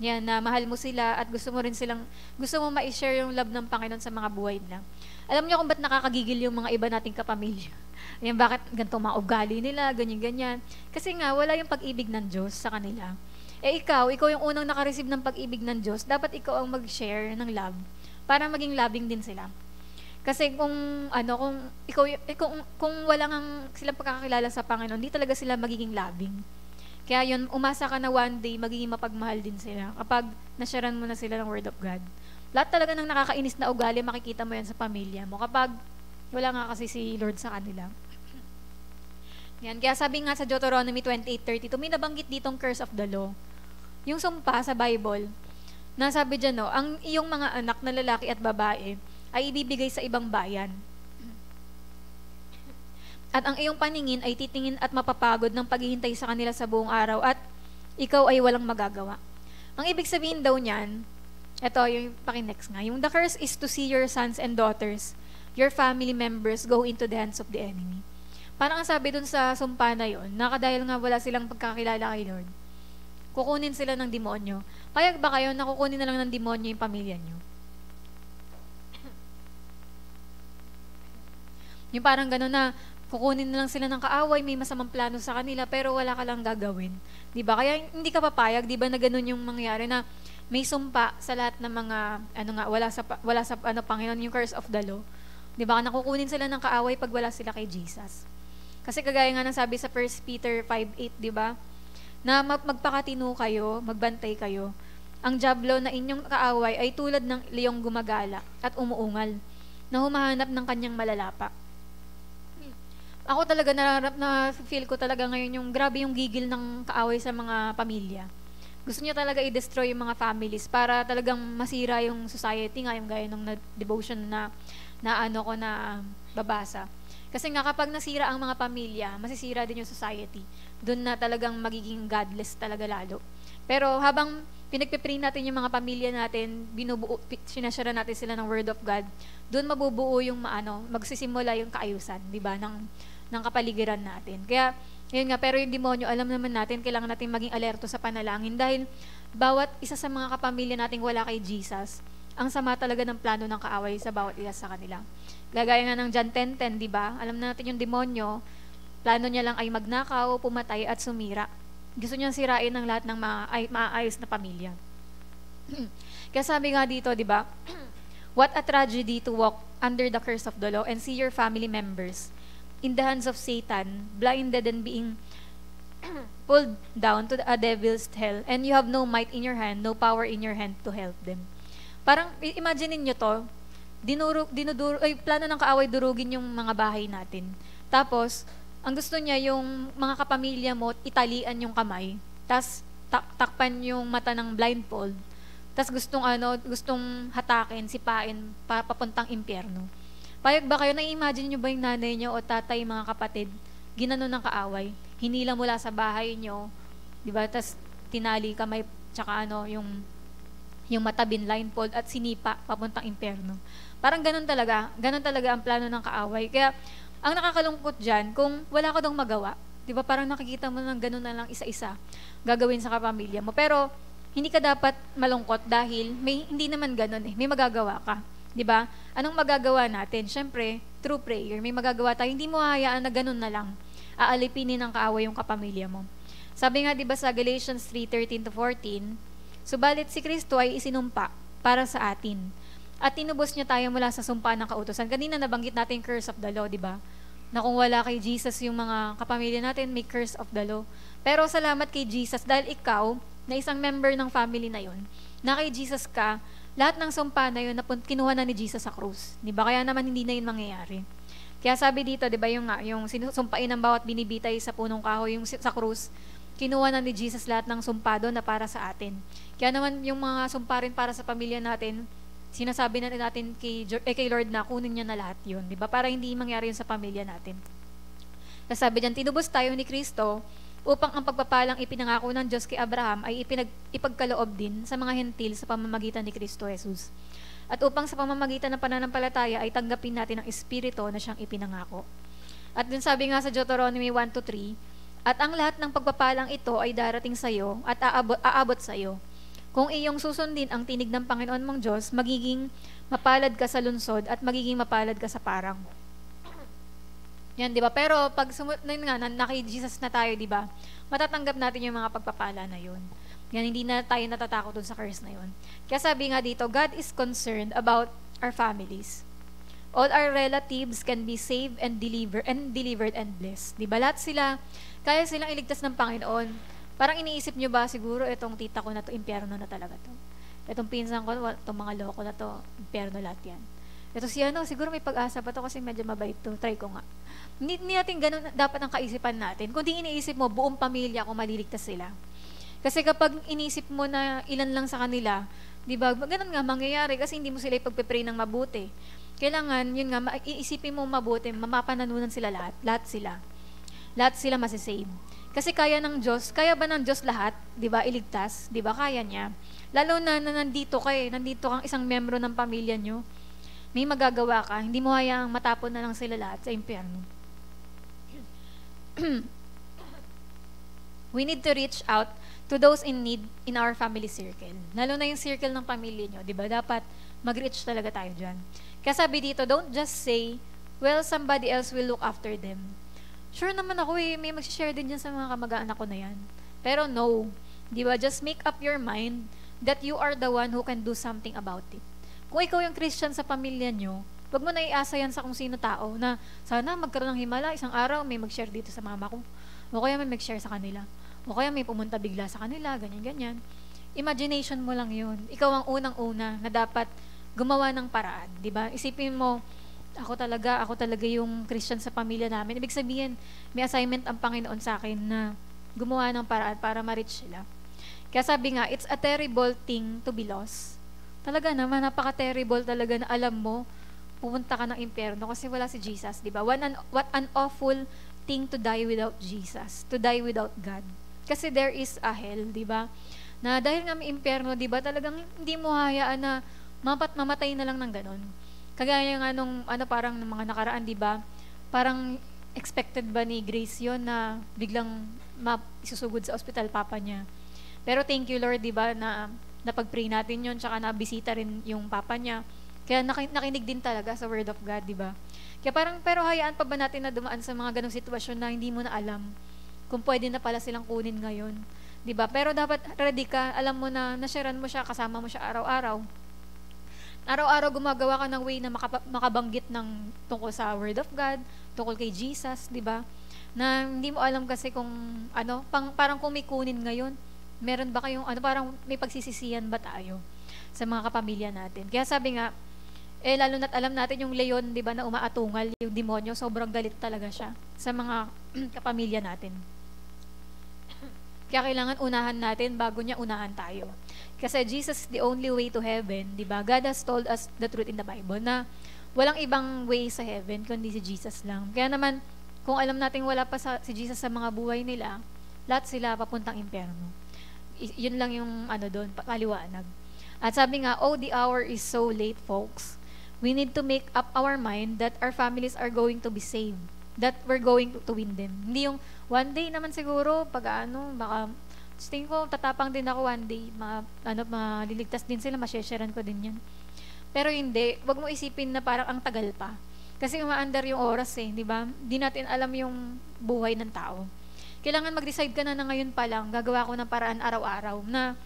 Speaker 1: yan, na mahal mo sila at gusto mo ma-share yung love ng Panginoon sa mga buhay nila. Alam niyo kung ba't nakakagigil yung mga iba nating kapamilya? Yan, bakit ganito mga ugali nila, ganyan-ganyan. Kasi nga, wala yung pag-ibig ng Diyos sa kanila. Ikaw yung unang nakareceive ng pag-ibig ng Diyos, dapat ikaw ang mag-share ng love para maging loving din sila. Kasi kung wala ngang silang pagkakakilala sa Panginoon, hindi talaga sila magiging loving. Kaya yun, umasa ka na one day, magiging mapagmahal din sila kapag nasharan mo na sila ng Word of God. Lahat talaga ng nakakainis na ugali, makikita mo yan sa pamilya mo kapag wala nga kasi si Lord sa kanila. Yan. Kaya sabi nga sa Deuteronomy 28:32, may nabanggit ditong curse of the law. Yung sumpa sa Bible, nasabi dyan, no, ang iyong mga anak na lalaki at babae ay ibibigay sa ibang bayan. At ang iyong paningin ay titingin at mapapagod ng paghihintay sa kanila sa buong araw at ikaw ay walang magagawa. Ang ibig sabihin daw niyan, ito yung pakinext nga, yung the curse is to see your sons and daughters, your family members go into the hands of the enemy. Parang ang sabi dun sa sumpa na yun, dahil nga wala silang pagkakilala kay Lord, kukunin sila ng demonyo. Payag ba kayo na kukunin na lang ng demonyo yung pamilya nyo? Yung parang gano'n na, kukunin na lang sila ng kaaway, may masamang plano sa kanila, pero wala ka lang gagawin. Diba? Kaya hindi ka papayag, diba na gano'n yung mangyari na may sumpa sa lahat ng mga, wala sa Panginoon, yung curse of the law. Diba? Nakukunin sila ng kaaway pag wala sila kay Jesus. Kasi kagaya nga ng sabi sa 1 Peter 5:8, di ba? Na magpakatino kayo, magbantay kayo. Ang diablo na inyong kaaway ay tulad ng leong gumagala at umuungal na humahanap ng kanyang malalapa. Ako talaga na-feel ko talaga ngayon yung grabe yung gigil ng kaaway sa mga pamilya. Gusto niya talaga i-destroy yung mga families para talagang masira yung society nga, yung gaya ng devotion na babasa. Kasi nga kapag nasira ang mga pamilya, masisira din yung society. Doon na talagang magiging godless talaga lalo. Pero habang pinagpipray natin yung mga pamilya natin, sinashare natin sila ng Word of God, doon mabubuo yung magsisimula yung kaayusan, di ba, ng kapaligiran natin. Kaya, yun nga, pero yung demonyo, alam naman natin, kailangan natin maging alerto sa panalangin dahil bawat isa sa mga kapamilya nating wala kay Jesus, ang sama talaga ng plano ng kaaway sa bawat isa sa kanila. Gagaya nga ng John 10:10, di ba? Alam na natin yung demonyo, plano niya lang ay magnakaw, pumatay at sumira. Gusto niyang sirain ng lahat ng maayos na pamilya. Kaya sabi nga dito, di ba? What a tragedy to walk under the curse of the law and see your family members in the hands of Satan, blinded and being pulled down to a devil's hell, and you have no might in your hand, no power in your hand to help them. Parang, imagine niyo to, plano ng kaaway durugin yung mga bahay natin. Tapos, ang gusto niya yung mga kapamilya mo, italian yung kamay, tas takpan yung mata ng blindfold, tas gustong hatakin, sipain, papuntang impyerno. Payag ba kayo, na-imagine nyo ba yung nanay nyo o tatay, mga kapatid, ginanon ng kaaway, hinila mula sa bahay nyo, di ba, tas tinali kamay, tsaka yung mata blindfold at sinipa papuntang impyerno. Parang ganun talaga ang plano ng kaaway. Kaya, ang nakakalungkot dyan, kung wala ka daw magawa, di ba, parang nakikita mo ng ganun na lang isa-isa gagawin sa kapamilya mo. Pero, hindi ka dapat malungkot dahil hindi naman ganun may magagawa ka. Di ba? Anong magagawa natin? Siyempre, through prayer, may magagawa tayo. Hindi mo hayaan na ganun na lang. Aalipinin ng kaaway yung kapamilya mo. Sabi nga, di ba, sa Galatians 3:13-14, subalit si Kristo ay isinumpa para sa atin. At tinubos niya tayo mula sa sumpa ng kautusan. Kanina nabanggit natin curse of the law, di ba? Na kung wala kay Jesus yung mga kapamilya natin, may curse of the law. Pero salamat kay Jesus dahil ikaw, na isang member ng family na yun, na kay Jesus ka, lahat ng sumpa na yun, kinuha na ni Jesus sa krus. Di ba? Kaya naman hindi na yun mangyayari. Kaya sabi dito, di ba, yung sinusumpain ng bawat binibitay sa punong kahoy, yung sa krus, kinuha na ni Jesus lahat ng sumpa doon na para sa atin. Kaya naman yung mga sumpa rin para sa pamilya natin, sinasabi na natin kay Lord na kunin niya na lahat yun. Di ba? Para hindi mangyari yun sa pamilya natin. Kasi sabi dyan, tinubos tayo ni Kristo upang ang pagpapalang ipinangako ng Diyos kay Abraham ay ipagkaloob din sa mga hentil sa pamamagitan ni Kristo Jesus. At upang sa pamamagitan ng pananampalataya ay tanggapin natin ang Espiritu na siyang ipinangako. At dun sabi nga sa Deuteronomy 1-3, at ang lahat ng pagpapalang ito ay darating sa iyo at aabot sa iyo. Kung iyong susundin ang tinig ng Panginoon mong Diyos, magiging mapalad ka sa lungsod at magiging mapalad ka sa parang. Yan, di ba? Pero pag naki-Jesus na tayo, di ba? Matatanggap natin yung mga pagpapala na yun. Yan, hindi na tayo natatakot dun sa curse na yun. Kaya sabi nga dito, God is concerned about our families. All our relatives can be saved and delivered and blessed. Di ba? Lahat sila, kaya silang iligtas ng Panginoon. Parang iniisip nyo ba, siguro, itong tita ko na to, impyerno na talaga to. Itong pinsan ko, itong mga loko na to, impyerno lahat yan. Ito si ano, siguro may pag-asa pa to kasi medyo mabait to. Try ko nga. Hindi natin ganun dapat ang kaisipan natin. Kung di iniisip mo, buong pamilya kung maliligtas sila. Kasi kapag inisip mo na ilan lang sa kanila, di ba, ganun nga mangyayari kasi hindi mo sila ipagpe-pray ng mabuti. Kailangan, yun nga, iisipin mo mabuti, mapapananunan sila lahat. Lahat sila masisave. Kasi kaya ng Diyos, kaya ba ng Diyos lahat, di ba, iligtas? Di ba, kaya niya. Lalo na nandito kang isang membro ng pamilya nyo, may magagawa ka, hindi mo hayang matapon na lang sila lahat sa impyerno. We need to reach out to those in need in our family circle. Lalo na yung circle ng pamilya nyo, di ba? Dapat mag-reach talaga tayo dyan. Kaya sabi dito, don't just say, well, somebody else will look after them. Sure naman ako may mag-share din dyan sa mga kamag-anak ko na yan. Pero no, di ba? Just make up your mind that you are the one who can do something about it. Kung ikaw yung Christian sa pamilya nyo, wag mo na iasa yan sa kung sino tao na sana magkaroon ng himala, isang araw may mag-share dito sa mama ko. O kaya may mag-share sa kanila. O kaya may pumunta bigla sa kanila, ganyan-ganyan. Imagination mo lang yun. Ikaw ang unang-una na dapat gumawa ng paraan, di ba? Isipin mo, ako talaga yung Christian sa pamilya namin. Ibig sabihin, may assignment ang Panginoon sa akin na gumawa ng paraan para ma-reach sila. Kaya sabi nga, it's a terrible thing to be lost. Talaga naman, napaka-terrible talaga na alam mo, pupunta ka ng impyerno kasi wala si Jesus, di ba? What an awful thing to die without Jesus, to die without God. Kasi there is a hell, di ba? Na dahil nga may impyerno, di ba, talagang hindi mo hayaan na mamatay na lang ng ganon. Kagaya nga nung, parang ng mga nakaraan, di ba? Parang expected ba ni Grace yon na biglang isusugod sa ospital papa niya. Pero thank you Lord, di ba, na napag-pray natin yun, tsaka nabisita rin yung papa niya. Kaya nakinig din talaga sa Word of God, di ba? Kaya parang, pero hayaan pa ba natin na dumaan sa mga ganong sitwasyon na hindi mo na alam kung pwede na pala silang kunin ngayon, di ba? Pero dapat ready ka, alam mo na nasharean mo siya, kasama mo siya araw-araw. Araw-araw gumagawa ka ng way na makabanggit ng tungkol sa Word of God, tungkol kay Jesus, di ba? Na hindi mo alam kasi kung parang kung may kunin ngayon, meron ba kayong, parang may pagsisisiyan ba tayo sa mga kapamilya natin? Kaya sabi nga, lalo na't alam natin yung leon, di ba, na umaatungal, yung demonyo, sobrang galit talaga siya sa mga kapamilya natin. Kaya kailangan unahan natin bago niya unahan tayo. Kasi Jesus is the only way to heaven, di ba? God has told us the truth in the Bible na walang ibang way sa heaven kundi si Jesus lang. Kaya naman, kung alam natin wala pa si Jesus sa mga buhay nila, lahat sila papuntang impyerno. Yun lang yung doon, paliwanag. At sabi nga, the hour is so late, folks. We need to make up our mind that our families are going to be saved. That we're going to win them. Hindi yung one day naman siguro, baka tingin ko, tatapang din ako one day, maliligtas din sila, masyesharan ko din yan. Pero hindi, wag mo isipin na parang ang tagal pa. Kasi umaandar yung oras di ba? Di natin alam yung buhay ng tao. Kailangan mag-decide ka na ngayon pa lang, gagawa ko ng paraan araw-araw na,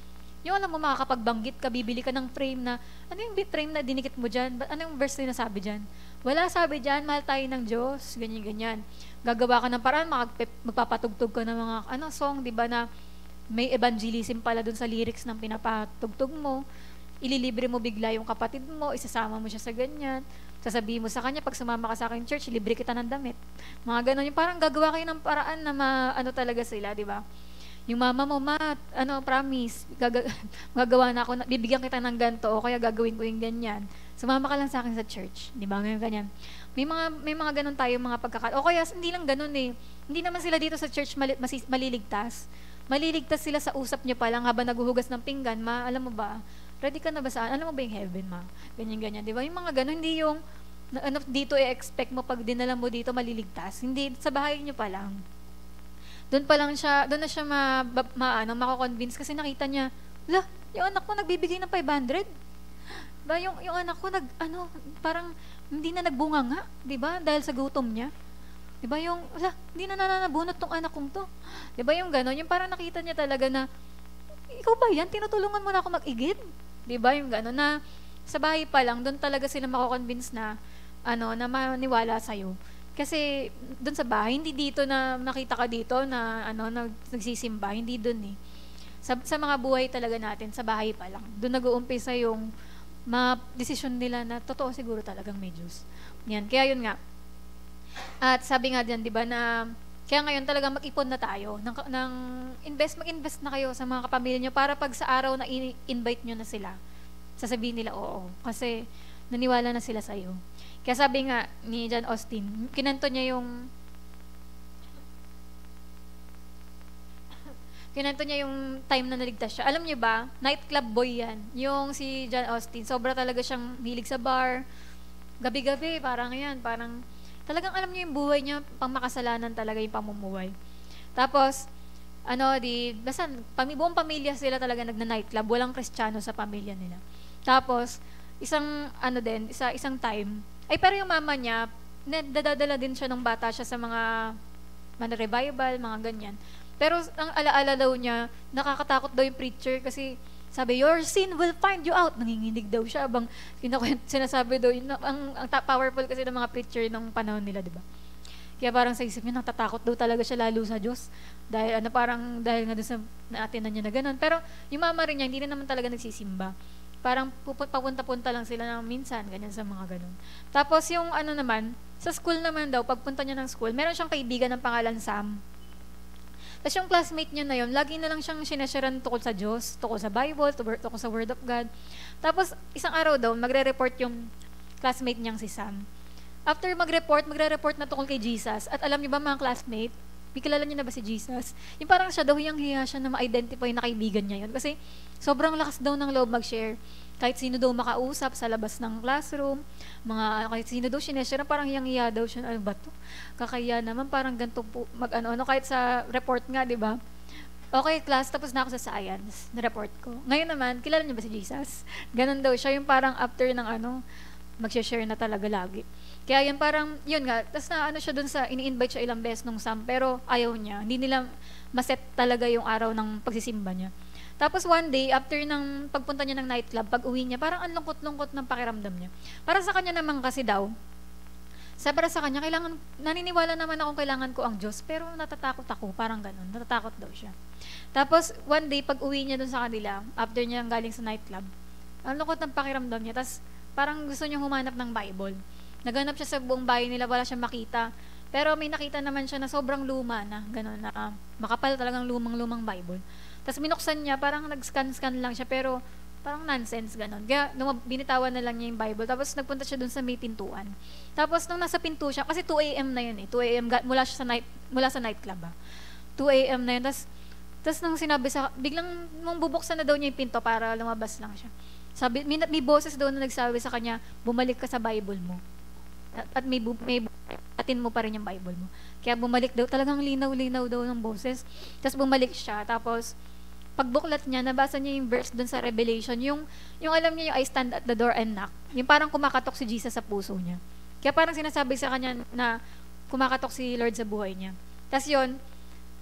Speaker 1: yung alam mo, makakapagbanggit ka, bibili ka ng frame na, ano yung frame na dinikit mo dyan? Ano yung verse na sabi dyan? Wala sabi dyan, mahal tayo ng Diyos, ganyan-ganyan. Gagawa ka ng paraan, magpapatugtog ka ng mga song, di ba, na may evangelism pala dun sa lyrics ng pinapatugtog mo, ililibre mo bigla yung kapatid mo, isasama mo siya sa ganyan, sasabihin mo sa kanya, pag sumama ka sa akin church, libre kita ng damit. Mga ganon, yung parang gagawa kayo ng paraan na talaga sila, di ba? Yung mama mo, promise, gagawa na ako, bibigyan kita ng ganito, o kaya gagawin ko yung ganyan. Sumama ka lang sa akin sa church, di ba? Ngayon ganyan. May mga ganon tayo, mga o kaya hindi lang ganon Hindi naman sila dito sa church maliligtas. Maliligtas sila sa usap niyo pa lang habang naguhugas ng pinggan, alam mo ba, ready ka na ba saan? Alam mo ba yung heaven, Ganyan-ganyan, di ba? Yung mga ganon, hindi yung, dito i-expect mo pag dinala mo dito maliligtas. Hindi, sa bahay niyo pa lang. Doon na siya mako-convince kasi nakita niya, yung anak ko nagbibigay ng 500. Ba, yung anak ko parang hindi na nagbunga nga, 'di ba? Dahil sa gutom niya. 'Di ba yung hindi na nananabunot tong anak kong to. 'Di ba yung gano'n, yung parang nakita niya talaga na ikaw ba yan? Tinutulungan mo na ako mag-igib. 'Di ba yung gano'n na sa bahay pa lang doon talaga sila mako-convince na na maniwala sa'yo. Kasi doon sa bahay, hindi dito na nakita ka dito na nagsisimba, hindi doon eh. Sa mga buhay talaga natin, sa bahay pa lang. Doon nag-uumpisa yung mga desisyon nila na totoo siguro talagang may Diyos. Yan, kaya yun nga. At sabi nga diyan, 'di ba, na kaya ngayon talagang mag-ipon na tayo mag-invest na kayo sa mga kapamilya nyo para pag sa araw na invite nyo na sila, sasabihin nila oo. Kasi naniwala na sila sa'yo. Kaya sabi nga ni John Austin, kinanto niya yung time na naligtas siya. Alam niyo ba, nightclub boy yan. Yung si John Austin, sobra talaga siyang hilig sa bar. Gabi-gabi, parang talagang alam niyo yung buhay niya, pang makasalanan talaga yung pamumuhay. Tapos, basta, buong pamilya sila talaga nagna-nightclub, walang Kristiyano sa pamilya nila. Tapos, isang time, pero yung mama niya, nadadala din siya nung bata siya sa mga revival, mga ganyan. Pero ang alaala daw niya, nakakatakot daw yung preacher kasi sabi, your sin will find you out. Nanginginig daw siya abang sinasabi daw, ang powerful kasi ng mga preacher nung panahon nila, di ba? Kaya parang sa isip niya, natatakot daw talaga siya lalo sa Diyos. Dahil nga doon sa naatinan niya na gano'n. Pero yung mama rin niya, hindi rin naman talaga nagsisimba. Parang papunta-punta lang sila ng minsan, ganyan sa mga gano'n. Tapos yung naman, sa school naman daw, pagpunta niya ng school, meron siyang kaibigan ng pangalan Sam. Tapos yung classmate niya na yun, lagi na lang siyang sinasharan tukol sa Diyos, tukol sa Bible, tukol sa Word of God. Tapos isang araw daw, magre-report yung classmate niyang si Sam. After magre-report na tukol kay Jesus. At alam niyo ba mga classmate, kilala niyo na ba si Jesus? Yung parang siya daw, hiyang-hiya siya na ma-identify na kaibigan niya yun. Kasi sobrang lakas daw ng loob mag-share. Kahit sino daw makausap sa labas ng classroom, kahit sino daw sineshare, parang hiyang-hiya daw siya. Ano ba to? Kakaya naman, parang ganito po, kahit sa report nga, di ba? Okay, class, tapos na ako sa science, na-report ko. Ngayon naman, kilala niyo ba si Jesus? Ganon daw siya, yung parang after ng mag-share na talaga lagi. Kaya yun parang, yun nga, tapos siya dun sa, ini-invite siya ilang beses nung Sam, pero ayaw niya. Hindi nila maset talaga yung araw ng pagsisimba niya. Tapos one day, after ng pagpunta niya ng nightclub, pag uwi niya, parang ang lungkot-lungkot ng pakiramdam niya. Para sa kanya naman kasi daw, para sa kanya, naniniwala naman ako kailangan ko ang Diyos, pero natatakot ako, parang ganun, natatakot daw siya. Tapos one day, pag uwi niya dun sa kanila, after niya galing sa nightclub, ang lungkot ng pakiramdam niya, tapos parang gusto niya humanap ng Bible. Naganap siya sa buong bahay nila, wala siyang makita. Pero may nakita naman siya na sobrang luma na, gano'n, na makapal talagang lumang-lumang Bible. Tapos binuksan niya, parang nag-scan lang siya, pero parang nonsense, gano'n. Kaya binitawan na lang niya yung Bible. Tapos nagpunta siya dun sa may pintuan. Tapos nung nasa pinto siya, kasi 2 a.m. na yun eh. 2 a.m. mula sa nightclub. 2 a.m. na yun. Tapos nung sinabi biglang nung bubuksan na daw niya yung pinto para lumabas lang siya. Sabi, may boses daw na nagsabi sa kanya, bumalik ka sa Bible mo. At may atin mo pa rin yung Bible mo. Kaya bumalik daw, talagang linaw-linaw daw ng boses. Tapos bumalik siya, tapos pagbuklat niya, nabasa niya yung verse dun sa Revelation, yung alam niya yung I stand at the door and knock. Yung parang kumakatok si Jesus sa puso niya. Kaya parang sinasabi sa kanya na kumakatok si Lord sa buhay niya. Tapos yun,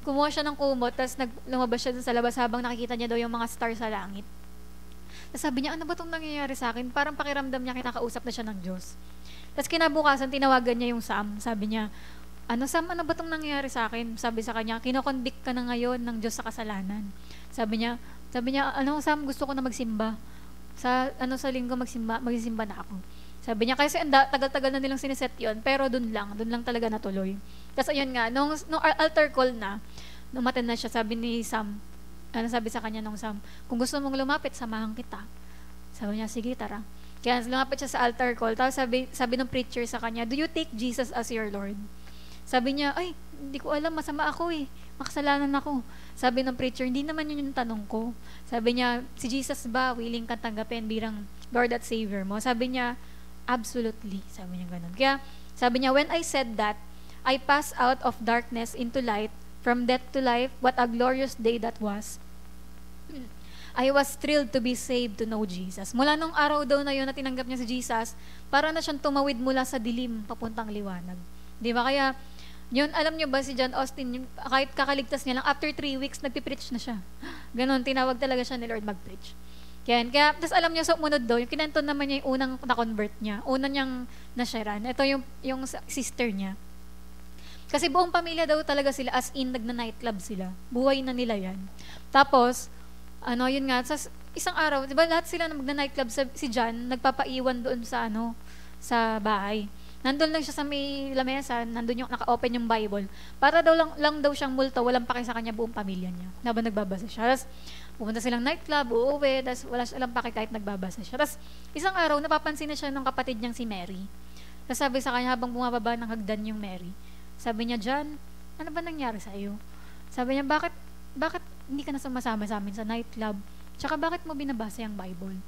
Speaker 1: kumuha siya ng kumot, tapos lumabas siya dun sa labas habang nakikita niya daw yung mga star sa langit. Tapos sabi niya, ano ba itong nangyayari sa akin? Parang pakiramdam niya, kinakausap na siya ng Diyos. Tapos kinabukasan, tinawagan niya yung Sam. Sabi niya, Sam, ano ba itong nangyayari sa akin? Sabi sa kanya, kinokonvict ka na ngayon ng Diyos sa kasalanan. Sabi niya, Sam, gusto ko na magsimba. Sa linggo magsisimba na ako. Sabi niya, kasi tagal-tagal na nilang siniset yon, pero dun lang talaga natuloy. Tapos ayun nga, nung altar call na, nung matin na siya, sabi ni Sam, sabi sa kanya nung Sam, kung gusto mong lumapit, samahan kita. Sabi niya, sige, tara. Kaya lumapit siya sa altar call. Tapos sabi ng preacher sa kanya, do you take Jesus as your Lord? Sabi niya, ay, hindi ko alam, masama ako eh. Makasalanan ako. Sabi ng preacher, hindi naman yun yung tanong ko. Sabi niya, si Jesus ba willing kang tanggapin bilang Lord at Savior mo? Sabi niya, absolutely. Sabi niya ganun. Kaya sabi niya, when I said that, I passed out of darkness into light, from death to life, what a glorious day that was. I was thrilled to be saved to know Jesus. Mula nung araw daw na yun na tinanggap niya si Jesus, para na siyang tumawid mula sa dilim papuntang liwanag. Di ba? Kaya, yun, alam niyo ba si John Austin, kahit kakaligtas niya lang, after 3 weeks, nagpipreach na siya. Ganon, tinawag talaga siya ni Lord mag-preach. Yan. Kaya, tapos alam niyo, sumunod daw, yung kinento naman niya yung unang na-convert niya, unang niyang nasharan. Ito yung sister niya. Kasi buong pamilya daw talaga sila, as in, nagna-nightclub sila. Buhay na nila yan. Tapos, yun nga, sa isang araw, di ba lahat sila na magna-nightclub, si John, nagpapaiwan doon sa bahay. Nandun lang siya sa may lamesa, nandun yung naka-open yung Bible. Para daw lang daw siyang multo, walang paki sa kanya buong pamilya niya. Habang nagbabasa siya. Tapos, pumunta silang nightclub, uuwi, tapos wala silang paki kahit nagbabasa siya. Tapos, isang araw, napapansin na siya ng kapatid niyang si Mary. Tapos sabi sa kanya, habang bumababa ng hagdan yung Mary, sabi niya, John, ano ba nangyari sa iyo? Sabi niya, bakit hindi ka na sumasama sa amin sa nightclub? Tsaka bakit mo binabasa yung Bible?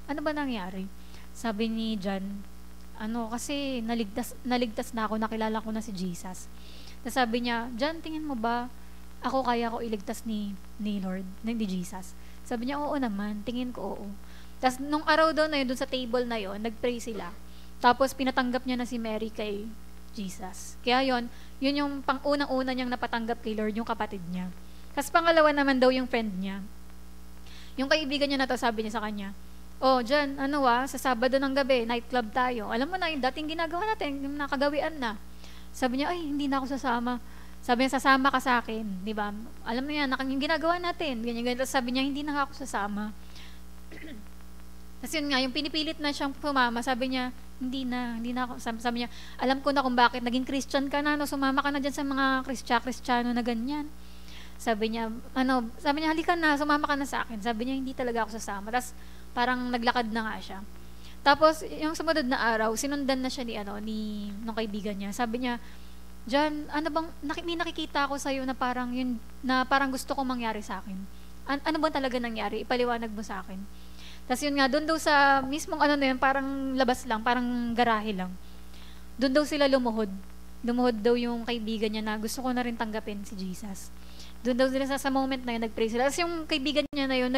Speaker 1: Ano ba nangyari? Sabi ni John, kasi naligtas na ako, nakilala ko na si Jesus. Tapos sabi niya, John, tingin mo ba, ako kaya ko iligtas ni Lord, ni Jesus? Sabi niya, oo naman, tingin ko oo. Tapos nung araw daw na yun, dun sa table na yun, nagpray sila. Tapos pinatanggap niya na si Mary kay Jesus. Kaya yun yung pang-unang-una niyang napatanggap kay Lord, yung kapatid niya. Tapos pangalawa naman daw yung friend niya. Yung kaibigan niya na to, sabi niya sa kanya, John, sa Sabado ng gabi, nightclub tayo. Alam mo na, yung dating ginagawa natin, yung nakagawian na. Sabi niya, hindi na ako sasama. Sabi niya, sasama ka sa akin, di ba? Alam mo yan, yung ginagawa natin, ganyan. Tapos sabi niya, hindi na ako sasama. Tapos yun nga, yung pinipilit na siyang sumama, sabi niya, hindi na ako. Sabi niya, alam ko na kung bakit naging Christian ka na, sumama ka na dyan sa mga Kristiyano na ganyan. Sabi niya, halika na, sumama ka na sa akin. Sabi niya, hindi talaga ako sasama. Tapos parang naglakad na nga siya. Tapos, yung sumunod na araw, sinundan na siya nung kaibigan niya. Sabi niya, John, may nakikita ako sa'yo na parang gusto kong mangyari sa akin. Ano ba talaga nangyari? Ipaliwanag mo sa akin. Tapos yun nga, doon daw sa mismong parang labas lang, parang garahe lang. Doon daw sila lumuhod. Lumuhod daw yung kaibigan niya na gusto ko na rin tanggapin si Jesus. Doon daw sila sa moment na yun, nag-pray sila. Tapos yung kaibigan niya na yun,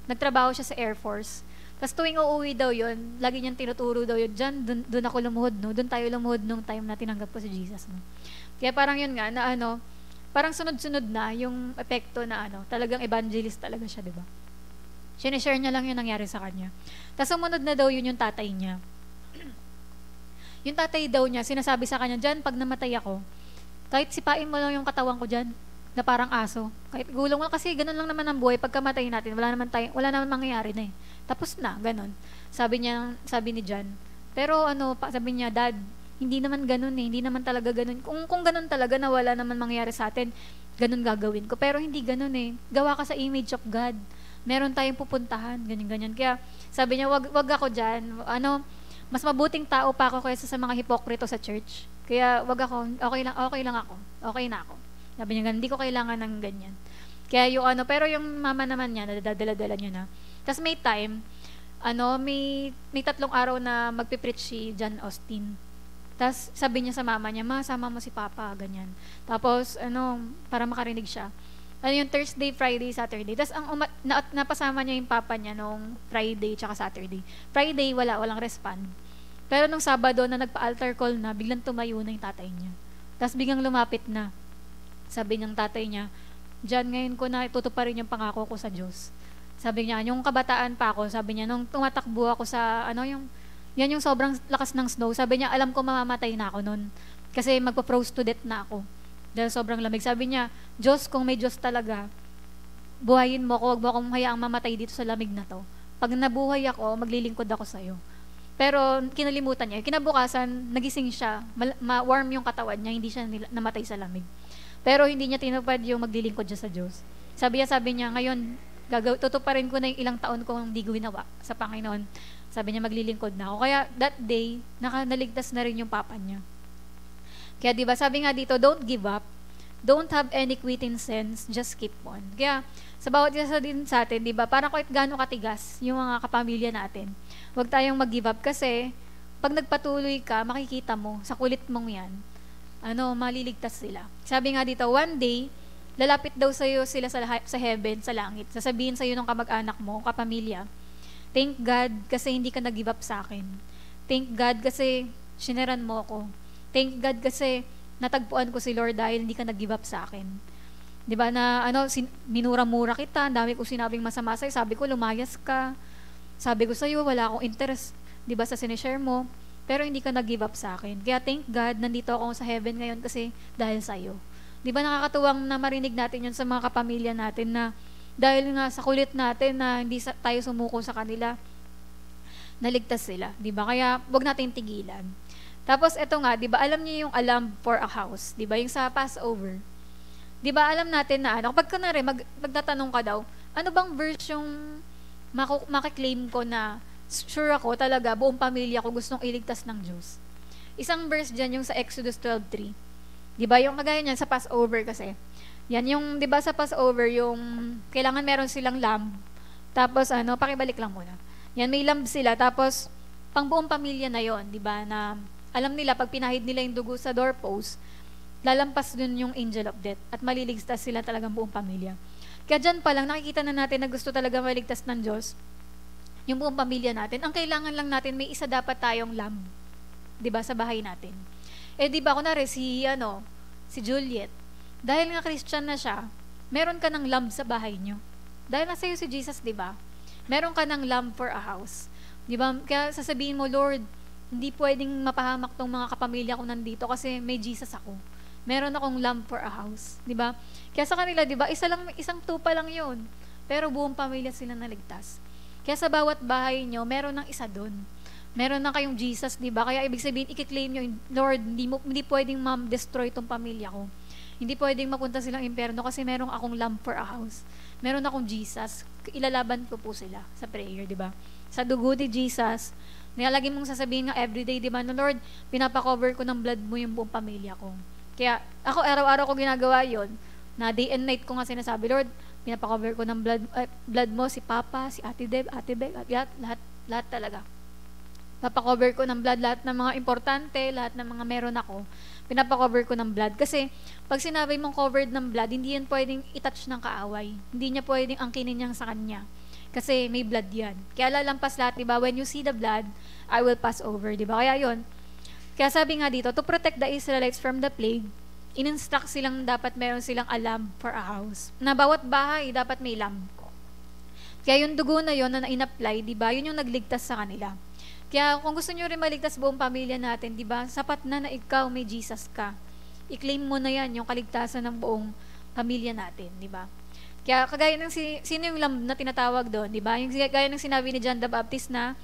Speaker 1: nagtrabaho siya sa Air Force. Tapos tuwing uuwi daw yun, lagi niyang tinuturo daw yun, John, doon ako lumuhod, no? Doon tayo lumuhod nung time na tinanggap ko si Jesus, no? Kaya parang yun nga, na parang sunod-sunod na yung epekto na talagang evangelist talaga siya, di ba? Sinishare niya lang yung nangyari sa kanya. Tapos sumunod na daw yun yung tatay niya. Yung tatay daw niya, sinasabi sa kanya, John, pag namatay ako, kahit sipain mo lang yung katawan ko dyan, na parang aso. Kahit gulong mo, kasi ganun lang naman ang buhay. Pagkamatay natin, wala naman mangyayari na eh. Tapos na, ganun. Sabi ni John. Pero sabi niya, Dad, hindi naman ganun eh. Hindi naman talaga ganun. Kung ganun talaga na wala naman mangyayari sa atin, ganun gagawin ko. Pero hindi ganun eh. Gawa ka sa image of God. Meron tayong pupuntahan, ganyan-ganyan. Kaya sabi niya, wag ako dyan. Mas mabuting tao pa ako kaysa sa mga hipokrito sa church. Kaya wag ako, okay lang ako. Okay na ako. Sabi niya, hindi ko kailangan ng ganyan. Kaya pero yung mama naman niya, nadadala-dala niya na. Tapos may time, may 3 araw na magpipreach si John Austin. Tapos sabi niya sa mama niya, Ma, sama mo si Papa, ganyan. Tapos, para makarinig siya. Yung Thursday, Friday, Saturday. Tapos napasama niya yung Papa niya nung Friday tsaka Saturday. Friday, walang respond. Pero nung Sabado na nagpa-altar call na, biglang tumayo na yung tatay niya. Tapos biglang lumapit na. Sabi ng tatay niya, John, ngayon ko na itutuparin yung pangako ko sa Diyos. Sabi niya, yung kabataan pa ako, sabi niya, nung tumatakbo ako sa, yan yung sobrang lakas ng snow, sabi niya, alam ko mamamatay na ako nun. Kasi magpa-froze to death na ako. Dahil sobrang lamig. Sabi niya, Diyos, kung may Diyos talaga, buhayin mo ako, wag mo akong hayaang mamatay dito sa lamig na to. Pag nabuhay ako, maglilingkod ako sa'yo. Pero kinalimutan niya. Kinabukasan, nagising siya, ma-warm yung katawan niya, hindi siya namatay sa lamig. Pero hindi niya tinupad yung maglilingkod siya sa Diyos. Sabi niya, ngayon, tutuparin ko na yung ilang taon kong hindi ginawa sa Panginoon. Sabi niya, maglilingkod na ako. Kaya that day, naligtas na rin yung papa niya. Kaya diba, sabi nga dito, don't give up. Don't have any quitting sense. Just keep on. Kaya, sa bawat isa din sa atin, diba, parang kahit gaano katigas yung mga kapamilya natin. Huwag tayong mag-give up kasi, pag nagpatuloy ka, makikita mo, sa kulit mong yan, maliligtas sila. Sabi nga dito, one day, lalapit daw sa'yo sila sa heaven, sa langit. Sasabihin sa'yo ng kamag-anak mo, kapamilya, thank God kasi hindi ka nag-give up sa akin. Thank God kasi sineran mo ako. Thank God kasi natagpuan ko si Lord dahil hindi ka nag-give up sa akin. 'Di ba na ano, minura-mura kita, ang dami kong sinabing masama sa'yo, sabi ko lumayas ka. Sabi ko sa'yo, wala akong interest, 'di ba, sa sinishare mo, pero hindi ka nag-give up sa akin. Kaya thank God, nandito ako sa heaven ngayon kasi dahil sa'yo. 'Di ba nakakatuwang na marinig natin 'yun sa mga kapamilya natin na dahil nga sa kulit natin na hindi tayo sumuko sa kanila, naligtas sila, 'di ba? Kaya 'wag nating tigilan. Tapos eto nga, 'di ba, alam niyo yung alarm for a house, 'di ba? Yung sa Passover. 'Di ba alam natin na ano, kapag kunwari magtatanong ka daw, ano bang verse yung makiklaim ko na sure ako talaga buong pamilya ko gustong iligtas ng Diyos? Isang verse diyan yung sa Exodus 12:3. 'Di ba yung kagaya niyan sa Passover kasi. Yan yung 'di ba sa Passover yung kailangan meron silang lamb. Tapos ano, pakibalik lang muna. Yan may lamb sila tapos pang buong pamilya na 'yon, 'di ba? Na alam nila pag pinahid nila yung dugo sa doorpost, lalampas dun yung angel of death at maliligtas sila talagang buong pamilya. Kaya dyan pa lang, nakikita na natin na gusto talaga maligtas ng Diyos yung buong pamilya natin. Ang kailangan lang natin, may isa dapat tayong lamb, 'di ba, sa bahay natin. Eh 'di ba kunwari si Juliet, dahil nga Christian na siya, meron ka ng lamb sa bahay niyo. Dahil nasa iyo si Jesus, 'di ba? Meron ka ng lamb for a house. 'Di ba? Kaya sasabihin mo, Lord, hindi pwedeng mapahamak tong mga kapamilya ko nandito kasi may Jesus ako. Meron akong lamb for a house, 'di ba? Kaya sa kanila, 'di ba, isang tupa lang 'yon. Pero buong pamilya sila naligtas. Kaya sa bawat bahay nyo, meron ng isa doon. Meron na kayong Jesus, 'di ba? Kaya ibig sabihin, i-claim nyo, Lord, hindi pwedeng destroy tong pamilya ko. Hindi pwedeng mapunta silang impyerno kasi meron akong lamb for a house. Meron akong Jesus. Ilalaban ko po sila sa prayer, 'di ba? Sa dugo ni Jesus, lagi mong sasabihin nga everyday, di ba, na Lord, pinapakover ko ng blood mo yung buong pamilya ko. Kaya ako araw-araw ko ginagawa yon, na day and night ko nga sinasabi, Lord, pinapakover ko ng blood mo si Papa, si Ate Deb, Ate Beg, lahat talaga. Papakover ko ng blood lahat ng mga importante, lahat ng mga meron ako, pinapakover ko ng blood. Kasi pag sinabi mong covered ng blood, hindi yan pwedeng itouch ng kaaway. Hindi niya pwedeng angkinin niyang sa kanya. Kasi may blood yan. Kaya lalampas lahat, diba? When you see the blood, I will pass over, diba? Kaya yon. Kaya sabi nga dito, to protect the Israelites from the plague, in-instruct silang dapat meron silang a lamb for a house. Na bawat bahay, dapat may lamb. Kaya yung dugo na yon na in-apply, diba? Yun yung nagligtas sa kanila. Kaya kung gusto nyo rin maligtas buong pamilya natin, diba? Sapat na ikaw may Jesus ka. I-claim mo na yan, yung kaligtasan ng buong pamilya natin, diba? Kaya kagaya ng sino yung lamb na tinatawag doon, di ba? Yung kagaya ng sinabi ni John the Baptist na,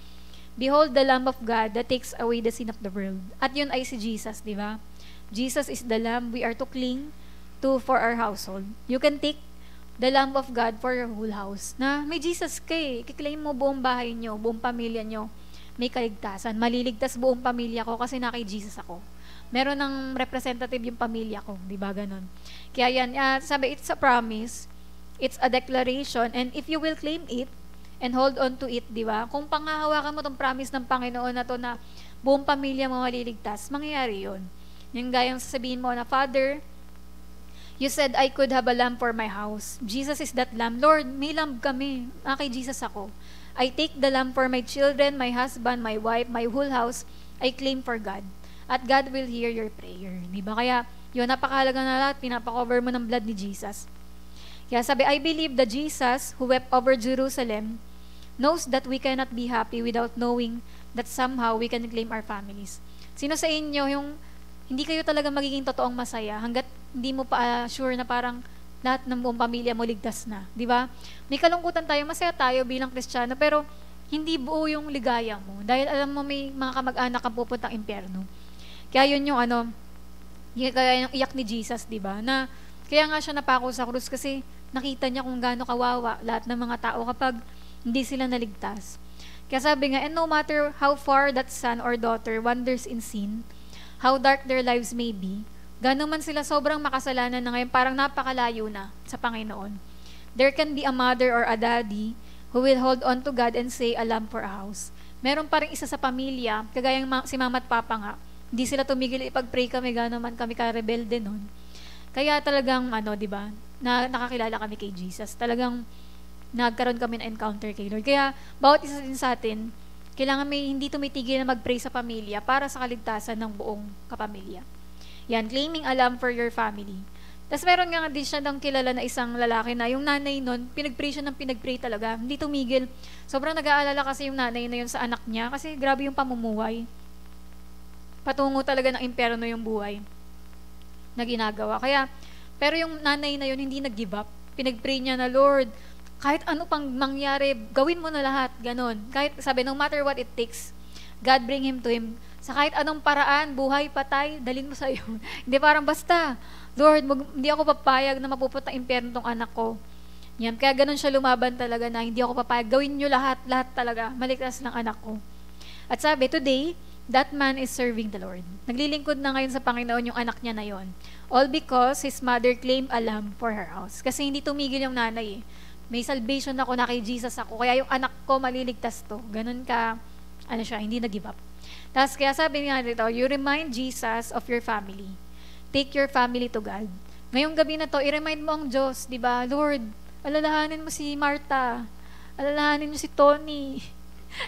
Speaker 1: behold the Lamb of God that takes away the sin of the world. At yun ay si Jesus, di ba? Jesus is the lamb we are to cling to for our household. You can take the Lamb of God for your whole house. Na may Jesus ka eh. Kiklaim mo buong bahay nyo, buong pamilya nyo. May kaligtasan. Maliligtas buong pamilya ko kasi na kay Jesus ako. Meron ng representative yung pamilya ko, di ba? Ganon. Kaya yan, sabi, it's a promise. It's a declaration, and if you will claim it and hold on to it, di ba? Kung panghahawakan mo tong promise ng Panginoon na to na buong pamilya mo maliligtas, mangyayari yun. Yung gayang sasabihin mo na, Father, you said I could have a lamb for my house. Jesus is that lamb. Lord, may lamb kami. Kay Jesus ako. I take the lamb for my children, my husband, my wife, my whole house. I claim for God. At God will hear your prayer. Di ba? Kaya, yun, napakahalaga na lahat. Pinapakover mo ng blood ni Jesus. Kaya sabi, I believe that Jesus, who wept over Jerusalem, knows that we cannot be happy without knowing that somehow we can claim our families. Sino sa inyo yung hindi kayo talaga magiging totoong masaya hanggat hindi mo pa sure na parang lahat ng buong pamilya mo ligtas na, di ba? May kalungkutan tayo, masaya tayo bilang Kristiyano, pero hindi buo yung ligaya mo dahil alam mo may mga kamag-anak kang pupuntang impyerno. Kaya yun yung kaya yung iyak ni Jesus, di ba? Na kaya nga siya napako sa krus kasi nakita niya kung gaano kawawa lahat ng mga tao kapag hindi sila naligtas. Kaya sabi nga, and no matter how far that son or daughter wanders in sin, how dark their lives may be, gano'n man sila sobrang makasalanan na ngayon, parang napakalayo na sa Panginoon. There can be a mother or a daddy who will hold on to God and say, a lamb for a house. Meron pa rin isa sa pamilya, kagayang si mama at papa nga, hindi sila tumigil ipag-pray kami, gano'n man kami ka-rebelde nun. Kaya talagang, di ba, na nakakilala kami kay Jesus. Talagang nagkaroon kami ng encounter kay Lord. Kaya, bawat isa din sa atin, kailangan may hindi tumitigil na mag-pray sa pamilya para sa kaligtasan ng buong kapamilya. Yan, claiming a lamb for your family. Tapos meron nga din siya ng kilala na isang lalaki na yung nanay nun, pinag-pray siya ng pinag-pray talaga. Hindi tumigil. Sobrang nag-aalala kasi yung nanay na yun sa anak niya kasi grabe yung pamumuhay. Patungo talaga ng impyerno yung buhay na ginagawa. Kaya, pero yung nanay na yun hindi nag-give up. Pinag-pray niya na, Lord, kahit ano pang mangyari, gawin mo na lahat. Ganon. Kahit sabi, no matter what it takes, God bring him to him. Sa kahit anong paraan, buhay, patay, dalin mo sa iyo. Hindi parang basta, Lord, hindi ako papayag na mapupunta impyerno tong anak ko. Yan. Kaya ganun siya lumaban talaga na hindi ako papayag. Gawin nyo lahat talaga. Maligtas ng anak ko. At sabi, today, that man is serving the Lord. Naglilingkod na ngayon sa Panginoon yung anak niya na yon. All because his mother claimed a lamb for her house. Kasi hindi tumigil yung nanay eh. May salvation ako na kay Jesus ako. Kaya yung anak ko maliligtas to. Ganun ka, hindi nag-give up. Tapos kaya sabi nga dito, you remind Jesus of your family. Take your family to God. Ngayong gabi na to, i-remind mo ang Diyos, di ba? Lord, alalahanin mo si Martha. Alalahanin mo si Tony.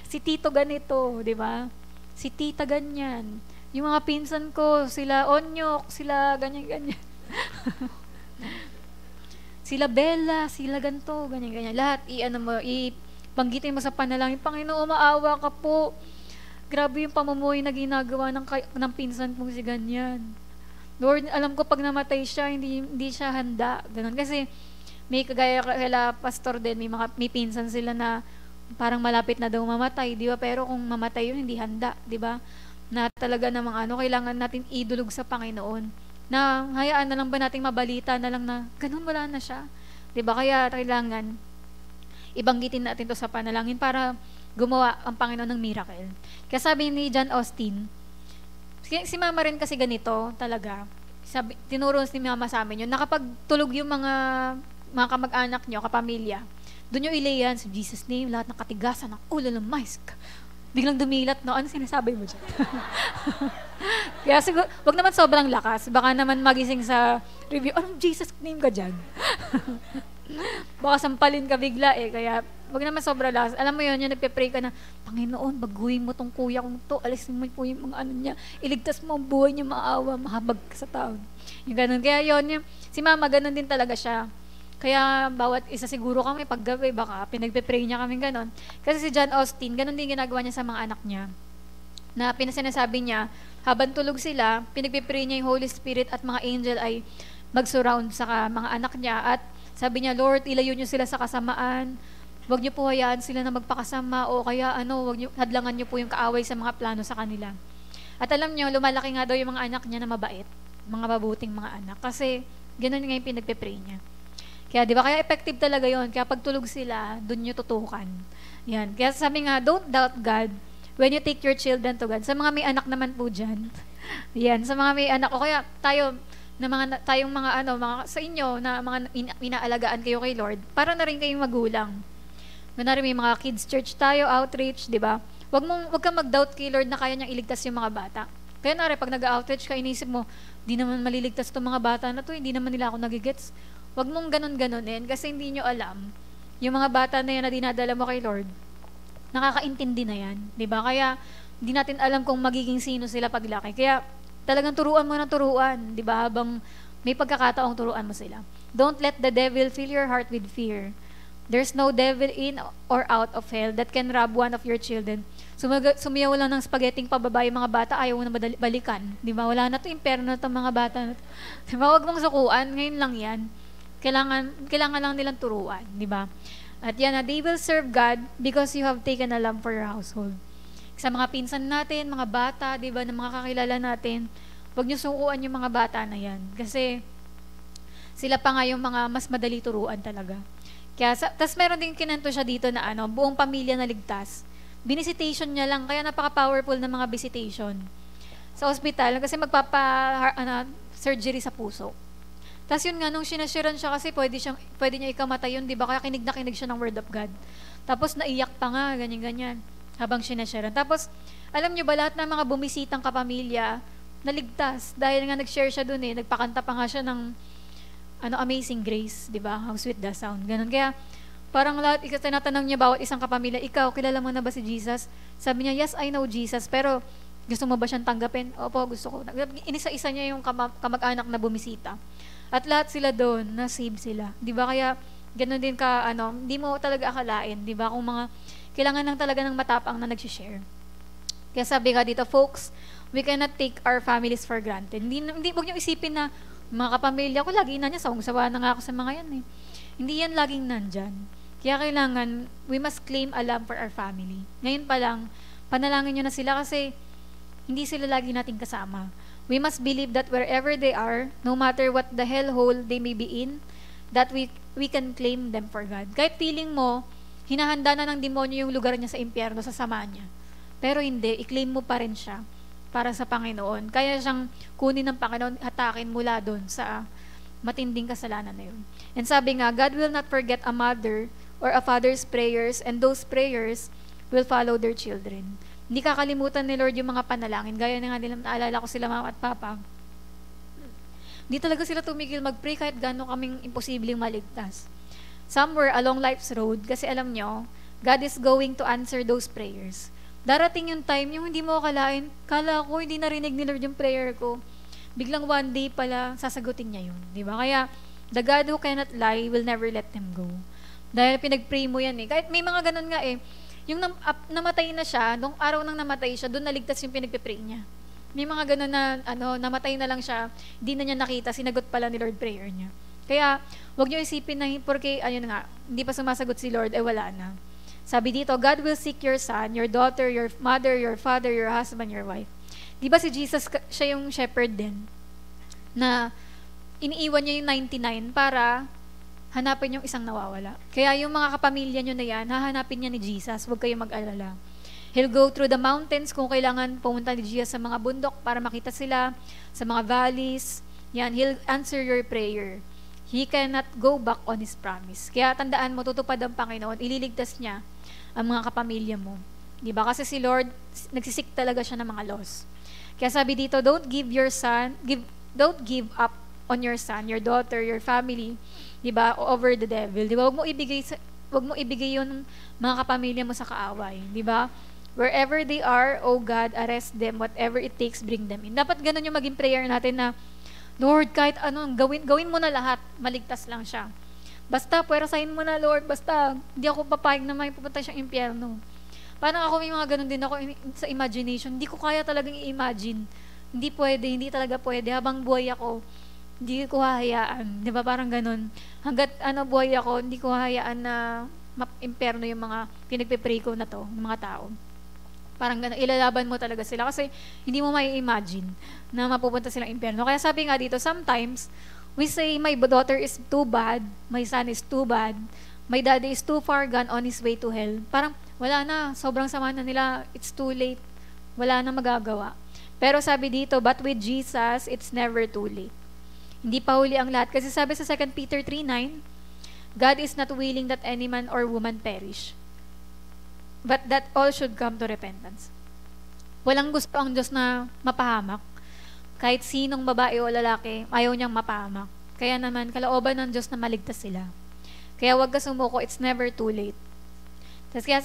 Speaker 1: Si Tito ganito, di ba? Si Tita ganyan. Yung mga pinsan ko, sila Onyok, sila ganyan-ganyan. Sila Bella, sila ganito, ganyan-ganyan. Lahat, banggitin mo sa panalangin, Panginoon, maawa ka po. Grabe yung pamumuhay na ginagawa ng pinsan kong si ganyan. Lord, alam ko pag namatay siya, hindi siya handa. Ganun. Kasi may kagaya kala pastor din, may pinsan sila na parang malapit na daw mamatay, di ba? Pero kung mamatay yun, hindi handa, di ba? Na talaga namang kailangan natin idulog sa Panginoon. Na hayaan na lang ba nating mabalita na lang na ganun, wala na siya. Di ba? Kaya kailangan ibanggitin natin to sa panalangin para gumawa ang Panginoon ng miracle. Kaya sabi ni John Austin, si mama rin kasi ganito talaga. Tinuro si mama sa amin yun, na kapag tulog yung mga kamag-anak nyo, kapamilya, doon nyo ilayan sa Jesus name, lahat ng katigasan ng ulo ng mais. Biglang dumilat, no? Ano sinasabi mo dyan? Kaya siguro, wag naman sobrang lakas. Baka naman magising sa review, anong Jesus name ka dyan? Baka sampalin ka bigla eh. Kaya, wag naman sobrang lakas. Alam mo yun, yung nagpe-pray ka na, Panginoon, baguhin mo tong kuya kong to, alisin mo po yung mga niya, iligtas mo ang buhay niya, maawa, mahabag ka sa taon. Yung ganun. Kaya yun, si mama, ganun din talaga siya. Kaya bawat isa siguro kami paggabi, baka pinagpe-pray niya kami ganon. Kasi si John Austin, ganon din ginagawa niya sa mga anak niya. Na pinasinasabi niya, habang tulog sila, pinagpe-pray niya yung Holy Spirit at mga angel ay mag-surround sa mga anak niya. At sabi niya, Lord, ilayo niyo sila sa kasamaan. Huwag niyo po hayaan sila na magpakasama o kaya huwag niyo, hadlangan niyo po yung kaaway sa mga plano sa kanila. At alam niyo, lumalaki nga daw yung mga anak niya na mabait. Mga mabuting mga anak. Kasi ganon nga yung pinagpe-pray niya. Kaya, di ba? Kaya effective talaga yon. Kaya pag tulog sila, doon nyo tutukan. Yan. Kaya sabi nga, don't doubt God when you take your children to God. Sa mga may anak naman po dyan. Yan. Sa mga may anak. O kaya tayong mga sa inyo, na mga inaalagaan kayo kay Lord, para na rin kayong magulang. Ganun may mga kids church tayo, outreach, di ba? Wag kang mag-doubt kay Lord na kaya niyang iligtas yung mga bata. Kaya na rin, pag nag-outreach ka, inisip mo, di naman maliligtas itong mga bata na to, hindi naman nila ako nagigets. Wag mong ganun-ganunin kasi hindi nyo alam. Yung mga bata na yan na dinadala mo kay Lord, nakakaintindi na yan. Diba? Kaya, hindi natin alam kung magiging sino sila paglaki. Kaya, talagang turuan mo ng turuan. Diba? Habang may pagkakataong turuan mo sila. Don't let the devil fill your heart with fear. There's no devil in or out of hell that can rob one of your children. Sumiyaw lang ng spaghetting pababa yung mga bata, ayaw mo na balikan. Diba? Wala na to, imperno na to mga bata na to. Diba? Huwag mong sukuan, ngayon lang yan. Kailangan lang nilang turuan, di ba? At yan, they will serve God because you have taken a lamb for your household. Sa mga pinsan natin, mga bata, di ba, na mga kakilala natin, huwag niyo sukuan yung mga bata na yan. Kasi sila pa nga yung mga mas madali turuan talaga. Kaya, tas meron din kinento siya dito na buong pamilya na ligtas. Binisitation niya lang, kaya napaka-powerful ng mga visitation. Sa ospital, kasi surgery sa puso. Tapos yun nga, nung sinashiran siya kasi pwede niya ikamatay yun, di ba? Kaya kinig na kinig siya ng word of God. Tapos naiyak pa nga, ganyan-ganyan, habang sinashiran. Tapos, alam niyo ba, lahat ng mga bumisitang kapamilya, naligtas. Dahil nga nag-share siya dun nagpakanta pa nga siya ng Amazing Grace, di ba? How sweet the sound. Ganun. Kaya, parang lahat, tinatanong niya bawat isang kapamilya, ikaw, kilala mo na ba si Jesus? Sabi niya, yes, I know Jesus, pero gusto mo ba siyang tanggapin? Opo, gusto ko. Inisa-isa niya yung kamag-anak na bumisita. At lahat sila doon, na-save sila. Di ba? Kaya, ganun din ka, hindi mo talaga akalain. Di ba? Kung mga, kailangan lang talaga ng matapang na nag-share. Kaya sabi nga dito, folks, we cannot take our families for granted. Huwag niyo isipin na, mga kapamilya ko, lagi na niya, sawang-sawa na nga ako sa mga yan eh. Hindi yan laging nandyan. Kaya kailangan, we must claim a love for our family. Ngayon pa lang, panalangin nyo na sila kasi hindi sila lagi nating kasama. We must believe that wherever they are, no matter what the hellhole they may be in, that we can claim them for God. Kahit feeling mo, hinahanda na ng demonyo yung lugar niya sa impyerno, sa sama niya. Pero hindi, i-claim mo pa rin siya para sa Panginoon. Kaya siyang kunin ng Panginoon, hatakin mula doon sa matinding kasalanan na yun. And sabi nga, God will not forget a mother or a father's prayers, and those prayers will follow their children. Hindi kakalimutan ni Lord yung mga panalangin. Gaya na nga nila, naalala ko sila mama at papa. Hindi talaga sila tumigil mag-pray kahit gano'n kaming imposibleng maligtas. Somewhere along life's road, kasi alam nyo, God is going to answer those prayers. Darating yung time, yung hindi mo akalain, kala ko hindi narinig ni Lord yung prayer ko. Biglang one day pala, sasagutin niya yun. Diba? Kaya, the God who cannot lie will never let them go. Dahil pinag-pray mo yan eh. Kahit may mga ganun nga eh, yung namatay na siya, nung araw nang namatay siya, doon naligtas yung pinagpipray niya. May mga ganun na, namatay na lang siya, hindi na niya nakita, sinagot pala ni Lord prayer niya. Kaya, wag niyo isipin na, porque, hindi pa sumasagot si Lord, wala na. Sabi dito, God will seek your son, your daughter, your mother, your father, your husband, your wife. Di ba si Jesus, siya yung shepherd din, na iniiwan niya yung 99 para hanapin yung isang nawawala. Kaya yung mga kapamilya nyo na yan, hahanapin niya ni Jesus. Huwag kayong mag-alala. He'll go through the mountains kung kailangan pumunta ni Jesus sa mga bundok para makita sila, sa mga valleys. Yan, He'll answer your prayer. He cannot go back on His promise. Kaya tandaan mo, tutupad ang Panginoon, ililigtas niya ang mga kapamilya mo. Diba? Kasi si Lord, nagsisik talaga siya ng mga loss. Kaya sabi dito, don't give up on your son, your daughter, your family, 'di ba, over the devil. 'Di ba? Wag mo ibigay 'yung mga kapamilya mo sa kaaway, 'di ba? Wherever they are, oh God, arrest them, whatever it takes, bring them in. Dapat ganun 'yung maging prayer natin na, Lord, kahit anong gawin mo na lahat, maligtas lang siya. Basta puwersahin mo na, Lord, basta hindi ako papayag na may pupunta siyang impyerno. Parang ako may mga ganun din ako sa imagination. Hindi ko kaya talagang i-imagine. Hindi talaga pwede habang buhay ako. Hindi ko hahayaan. Di ba parang ganun? Hanggat buhay ako, hindi ko hahayaan na impyerno yung mga pinagpipray ko na to, ng mga tao. Parang ganun, ilalaban mo talaga sila kasi hindi mo may imagine na mapupunta silang impyerno. Kaya sabi nga dito, sometimes, we say, my daughter is too bad, my son is too bad, my daddy is too far gone on his way to hell. Parang, wala na, sobrang sama na nila, it's too late, wala na magagawa. Pero sabi dito, but with Jesus, it's never too late. Hindi pa huli ang lahat. Kasi sabi sa 2 Peter 3:9, God is not willing that any man or woman perish, but that all should come to repentance. Walang gusto ang Diyos na mapahamak. Kahit sinong babae o lalaki, ayaw niyang mapahamak. Kaya naman, kalooban ng Diyos na maligtas sila. Kaya wag ka sumuko, it's never too late. Kaya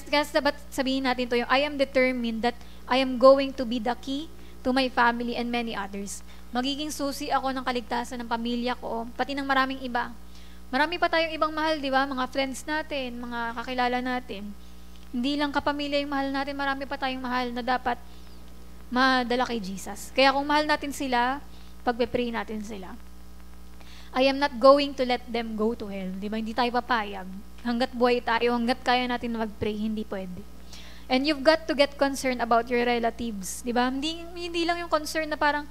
Speaker 1: sabihin natin to yung, I am determined that I am going to be the key to my family and many others. Magiging susi ako ng kaligtasan ng pamilya ko, pati ng maraming iba. Marami pa tayong ibang mahal, di ba? Mga friends natin, mga kakilala natin. Hindi lang kapamilya yung mahal natin, marami pa tayong mahal na dapat madala kay Jesus. Kaya kung mahal natin sila, pagpe-pray natin sila. I am not going to let them go to hell. Di ba? Hindi tayo papayag. Hanggat buhay tayo, hanggat kaya natin mag-pray, hindi pwede. And you've got to get concerned about your relatives. Di ba? Hindi lang yung concern na parang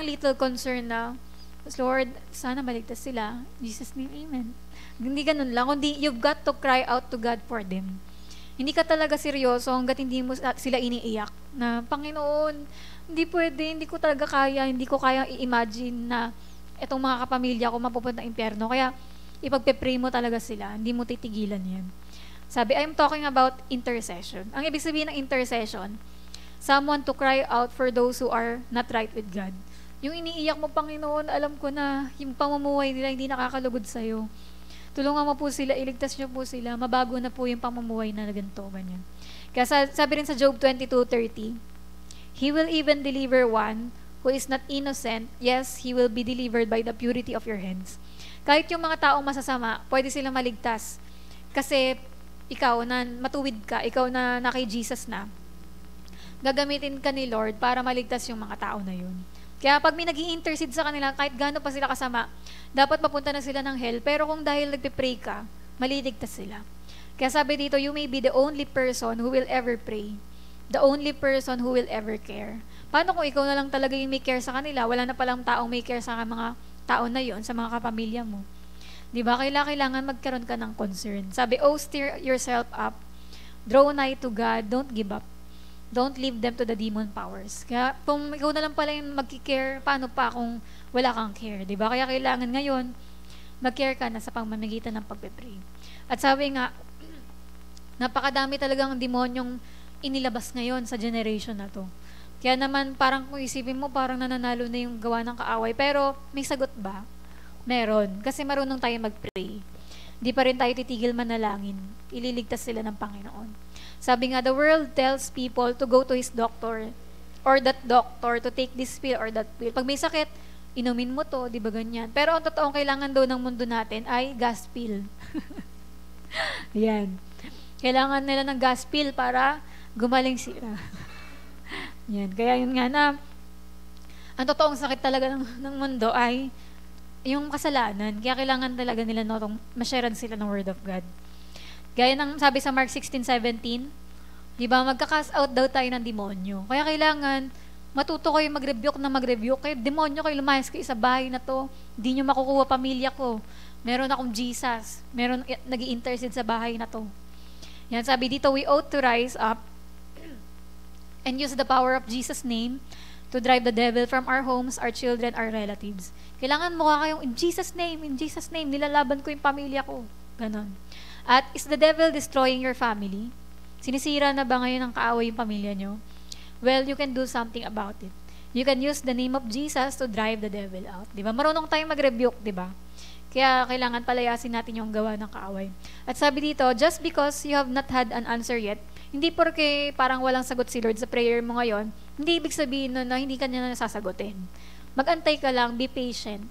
Speaker 1: little concern na, Lord, sana maligtas sila. Jesus name, amen. Hindi ganun lang. Kundi you've got to cry out to God for them. Hindi ka talaga seryoso hanggat hindi mo sila iniiyak. Na, Panginoon, hindi pwede, hindi ko talaga kaya, hindi ko kaya i-imagine na itong mga kapamilya ko mapupunta impyerno. Kaya, ipagpe-pray mo talaga sila. Hindi mo titigilan yan. Sabi, I'm talking about intercession. Ang ibig sabihin ng intercession, someone to cry out for those who are not right with God. Yung iniiyak mo, Panginoon, alam ko na yung pamumuhay nila hindi nakakalugod sa'yo. Tulungan mo po sila, iligtas niyo po sila, mabago na po yung pamumuhay na ganito, ganyan. Kaya sabi rin sa Job 22:30, He will even deliver one who is not innocent, yes, he will be delivered by the purity of your hands. Kahit yung mga taong masasama, pwede silang maligtas. Kasi ikaw na matuwid ka, ikaw na kay Jesus na, gagamitin ka ni Lord para maligtas yung mga tao na yun. Kaya pag may nag-i-intercede sa kanila, kahit gaano pa sila kasama, dapat mapunta na sila ng hell. Pero kung dahil nagpe-pray ka, maliligtas sila. Kaya sabi dito, you may be the only person who will ever pray. The only person who will ever care. Paano kung ikaw na lang talaga yung may care sa kanila? Wala na palang taong may care sa mga tao na yon, sa mga kapamilya mo. Diba? Kailangan magkaroon ka ng concern. Sabi, stir yourself up. Draw nigh to God. Don't give up. Don't leave them to the demon powers. Kaya kung ikaw na lang pala yung mag-care, paano pa kung wala kang care? Diba? Kaya kailangan ngayon, mag-care ka na sa pamamagitan ng pagpe-pray. At sabi nga, napakadami talagang demonyong inilabas ngayon sa generation na to. Kaya naman, parang kung isipin mo, parang nananalo na yung gawa ng kaaway. Pero, may sagot ba? Meron. Kasi marunong tayo mag-pray. Di pa rin tayo titigil manalangin. Ililigtas sila ng Panginoon. Sabi nga, the world tells people to go to his doctor or that doctor to take this pill or that pill. Pag may sakit, inumin mo to, di ba ganyan? Pero ang totoong kailangan daw ng mundo natin ay gas pill. Yan. Kailangan nila ng gas pill para gumaling sila. Yan. Kaya yun nga na, ang totoong sakit talaga ng mundo ay yung kasalanan. Kaya kailangan talaga nila masharean sila ng Word of God. Gaya ng sabi sa Mark 16:17, di ba, magka-cast out daw tayo ng demonyo. Kaya kailangan, matuto kayo mag-rebuke. Kaya demonyo kayo, lumayas kayo sa bahay na to. Hindi nyo makukuha pamilya ko. Meron akong Jesus. Meron nag-i-intercede sa bahay na to. Yan, sabi dito, we ought to rise up and use the power of Jesus' name to drive the devil from our homes, our children, our relatives. Kailangan mukha kayong, in Jesus' name, nilalaban ko yung pamilya ko. Ganon. At is the devil destroying your family? Sinisira na ba ngayon ng kaaway yung pamilya nyo? Well, you can do something about it. You can use the name of Jesus to drive the devil out. Diba? Marunong tayong mag-rebuke, diba? Kaya kailangan palayasin natin yung gawa ng kaaway. At sabi dito, just because you have not had an answer yet, hindi porke parang walang sagot si Lord sa prayer mo ngayon, hindi ibig sabihin na hindi ka niya nasasagutin. Mag-antay ka lang, be patient.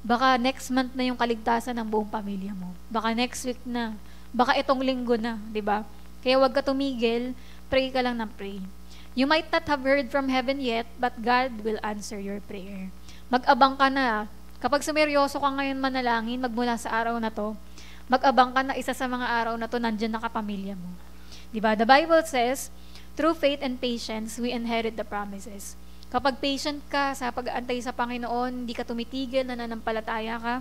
Speaker 1: Baka next month na yung kaligtasan ng buong pamilya mo. Baka next week na. Baka itong linggo na, di ba? Kaya wag ka tumigil, pray ka lang ng pray. You might not have heard from heaven yet, but God will answer your prayer. Mag-abang ka na. Kapag sumeryoso ka ngayon manalangin, magmula sa araw na to, mag-abang ka na isa sa mga araw na to, nandyan na kapamilya mo. Di ba? The Bible says, through faith and patience, we inherit the promises. Kapag patient ka sa pag-aantay sa Panginoon, hindi ka tumitigil, nananampalataya ka,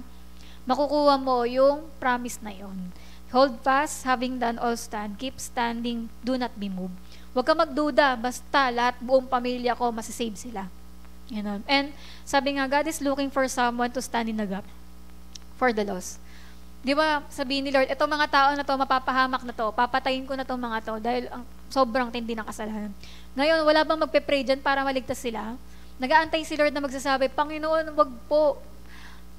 Speaker 1: makukuha mo yung promise na yon. Hold fast, having done all stand. Keep standing, do not be moved. Huwag ka magduda, basta lahat buong pamilya ko, masasave sila. Yan. And sabi nga, God is looking for someone to stand in the gap for the lost. Di ba, sabihin ni Lord, itong mga tao na to, mapapahamak na to, papatayin ko na tong mga to, dahil ang sobrang tindi ng kasalanan. Ngayon, wala bang magpe-pray dyan para maligtas sila? Nag-aantay si Lord na magsasabi, Panginoon, wag po.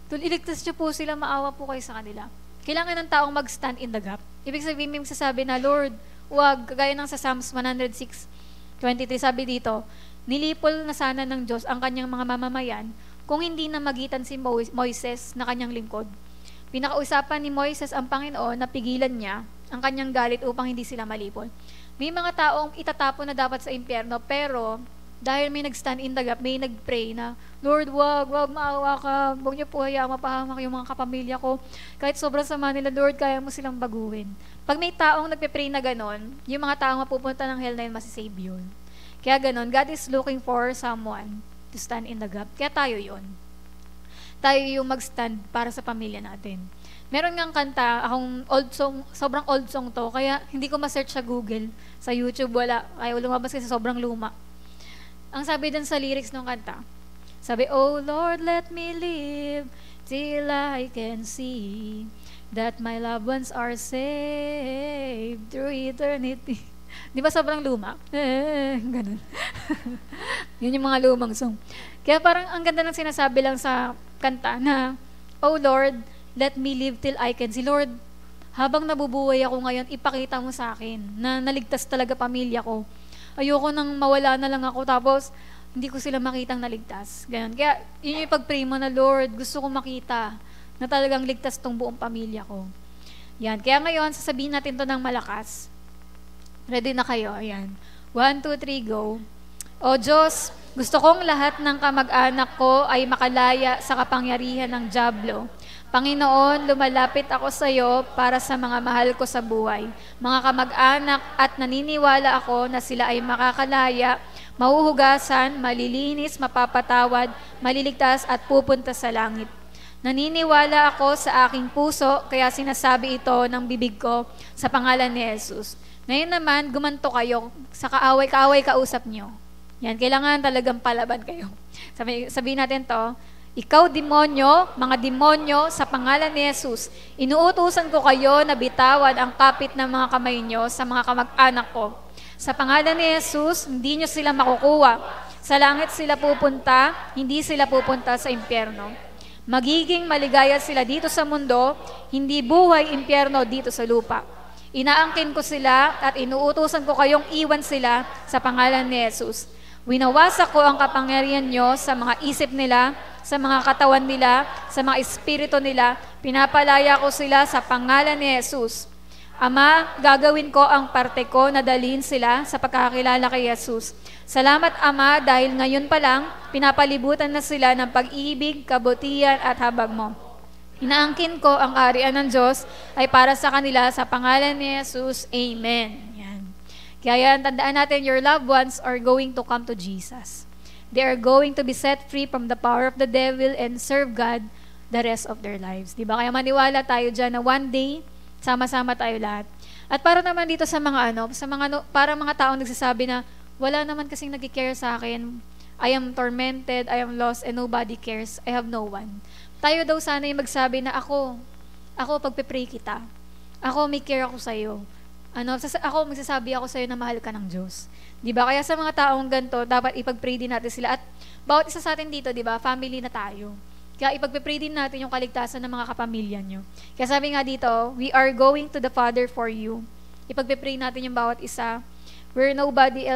Speaker 1: Iligtas niyo po sila, maawa po kayo sa kanila. Kailangan ng taong mag-stand in the gap. Ibig sabihin, may magsasabi na, Lord, wag, kagaya ng sa Psalms 106:23, sabi dito, nilipol na sana ng Diyos ang kanyang mga mamamayan kung hindi na magitan si Moises na kanyang lingkod. Pinakausapan ni Moises ang Panginoon na pigilan niya ang kanyang galit upang hindi sila malipol. May mga taong itatapon na dapat sa impyerno, pero dahil may nag-stand in the gap, may nag-pray na, Lord, wag, maawa ka, wag niyo po hayaang mapahamak yung mga kapamilya ko. Kahit sobrang sama nila, Lord, kaya mo silang baguhin. Pag may taong nagpe-pray na ganon, yung mga taong mapupunta ng hell na yun, masisave yun. Kaya ganon, God is looking for someone to stand in the gap. Kaya tayo yun. Tayo yung mag-stand para sa pamilya natin. Meron ngang kanta, akong old song, sobrang old song to, kaya hindi ko ma-search sa Google, sa YouTube, wala. Ayaw lumabas kasi sobrang luma. Ang sabi dun sa lyrics ng kanta, sabi, oh Lord, let me live till I can see that my loved ones are saved through eternity. Di ba sobrang luma? Ganun. Yun yung mga lumang song. Kaya parang ang ganda ng sinasabi lang sa kanta na, oh Lord, let me live till I can see. Lord, habang nabubuhay ako ngayon, ipakita mo sa akin na naligtas talaga pamilya ko. Ayoko nang mawala na lang ako, tapos hindi ko sila makitang naligtas. Ganyan. Kaya, yun yung pag-pray mo na, Lord, gusto ko makita na talagang ligtas tong buong pamilya ko. Yan. Kaya ngayon, sasabihin natin to ng malakas. Ready na kayo? Ayan. 1, 2, 3, go. O Diyos, gusto kong lahat ng kamag-anak ko ay makalaya sa kapangyarihan ng dyablo. Panginoon, lumalapit ako sa iyo para sa mga mahal ko sa buhay, mga kamag-anak, at naniniwala ako na sila ay makakalaya, mahuhugasan, malilinis, mapapatawad, maliligtas at pupunta sa langit. Naniniwala ako sa aking puso, kaya sinasabi ito ng bibig ko sa pangalan ni Jesus. Ngayon naman, gumanto kayo sa kaaway kausap nyo. Yan, kailangan talagang palaban kayo. Sabihin natin to, ikaw demonyo, mga demonyo, sa pangalan ni Jesus, inuutusan ko kayo na bitawan ang kapit ng mga kamay nyo sa mga kamag-anak ko. Sa pangalan ni Jesus, hindi nyo sila makukuha. Sa langit sila pupunta, hindi sila pupunta sa impyerno. Magiging maligaya sila dito sa mundo, hindi buhay impyerno dito sa lupa. Inaangkin ko sila at inuutusan ko kayong iwan sila sa pangalan ni Jesus. Winawasak ko ang kapangyarihan nyo sa mga isip nila, sa mga katawan nila, sa mga espiritu nila. Pinapalaya ko sila sa pangalan ni Jesus. Ama, gagawin ko ang parte ko na dalhin sila sa pagkakakilala kay Jesus. Salamat, Ama, dahil ngayon pa lang, pinapalibutan na sila ng pag-ibig, kabutihan at habag mo. Inaangkin ko ang arian ng Diyos ay para sa kanila sa pangalan ni Jesus. Amen. Yan. Kaya tandaan natin, your loved ones are going to come to Jesus. They are going to be set free from the power of the devil and serve God the rest of their lives. Diba? Kaya maniwala tayo dyan na one day, sama-sama tayo lahat. At para naman dito sa mga para mga taong nagsasabi na wala naman kasing nag-care sa akin, I am tormented, I am lost, and nobody cares, I have no one. Tayo daw sana yung magsabi na ako pagpe-pray kita. Ako, may care ako sa'yo. Magsasabi ako sa'yo na mahal ka ng Diyos. Diba? Kaya sa mga taong ganito, dapat ipag-pray din natin sila. At bawat isa sa atin dito, diba? Family na tayo. Kaya ipag-pray din natin yung kaligtasan ng mga kapamilya nyo. Kaya sabi nga dito, we are going to the Father for you. Ipag-pray natin yung bawat isa. Where nobody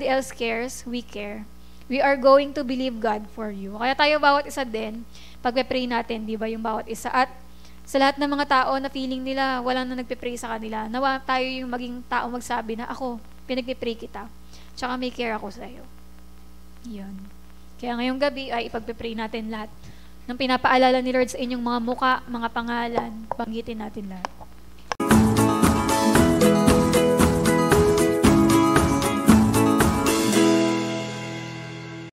Speaker 1: else cares, we care. We are going to believe God for you. Kaya tayo bawat isa din, pagpe-pray natin, di ba, yung bawat isa. At sa lahat ng mga tao na feeling nila, walang na nagpe-pray sa kanila, nawa tayo yung maging tao magsabi na ako, pinagpe-pray kita. Tsaka may care ako sa iyo. Yun. Kaya ngayong gabi ay ipagpe-pray natin lahat ng pinapaalala ni Lord sa inyong mga muka, mga pangalan, banggitin natin lahat.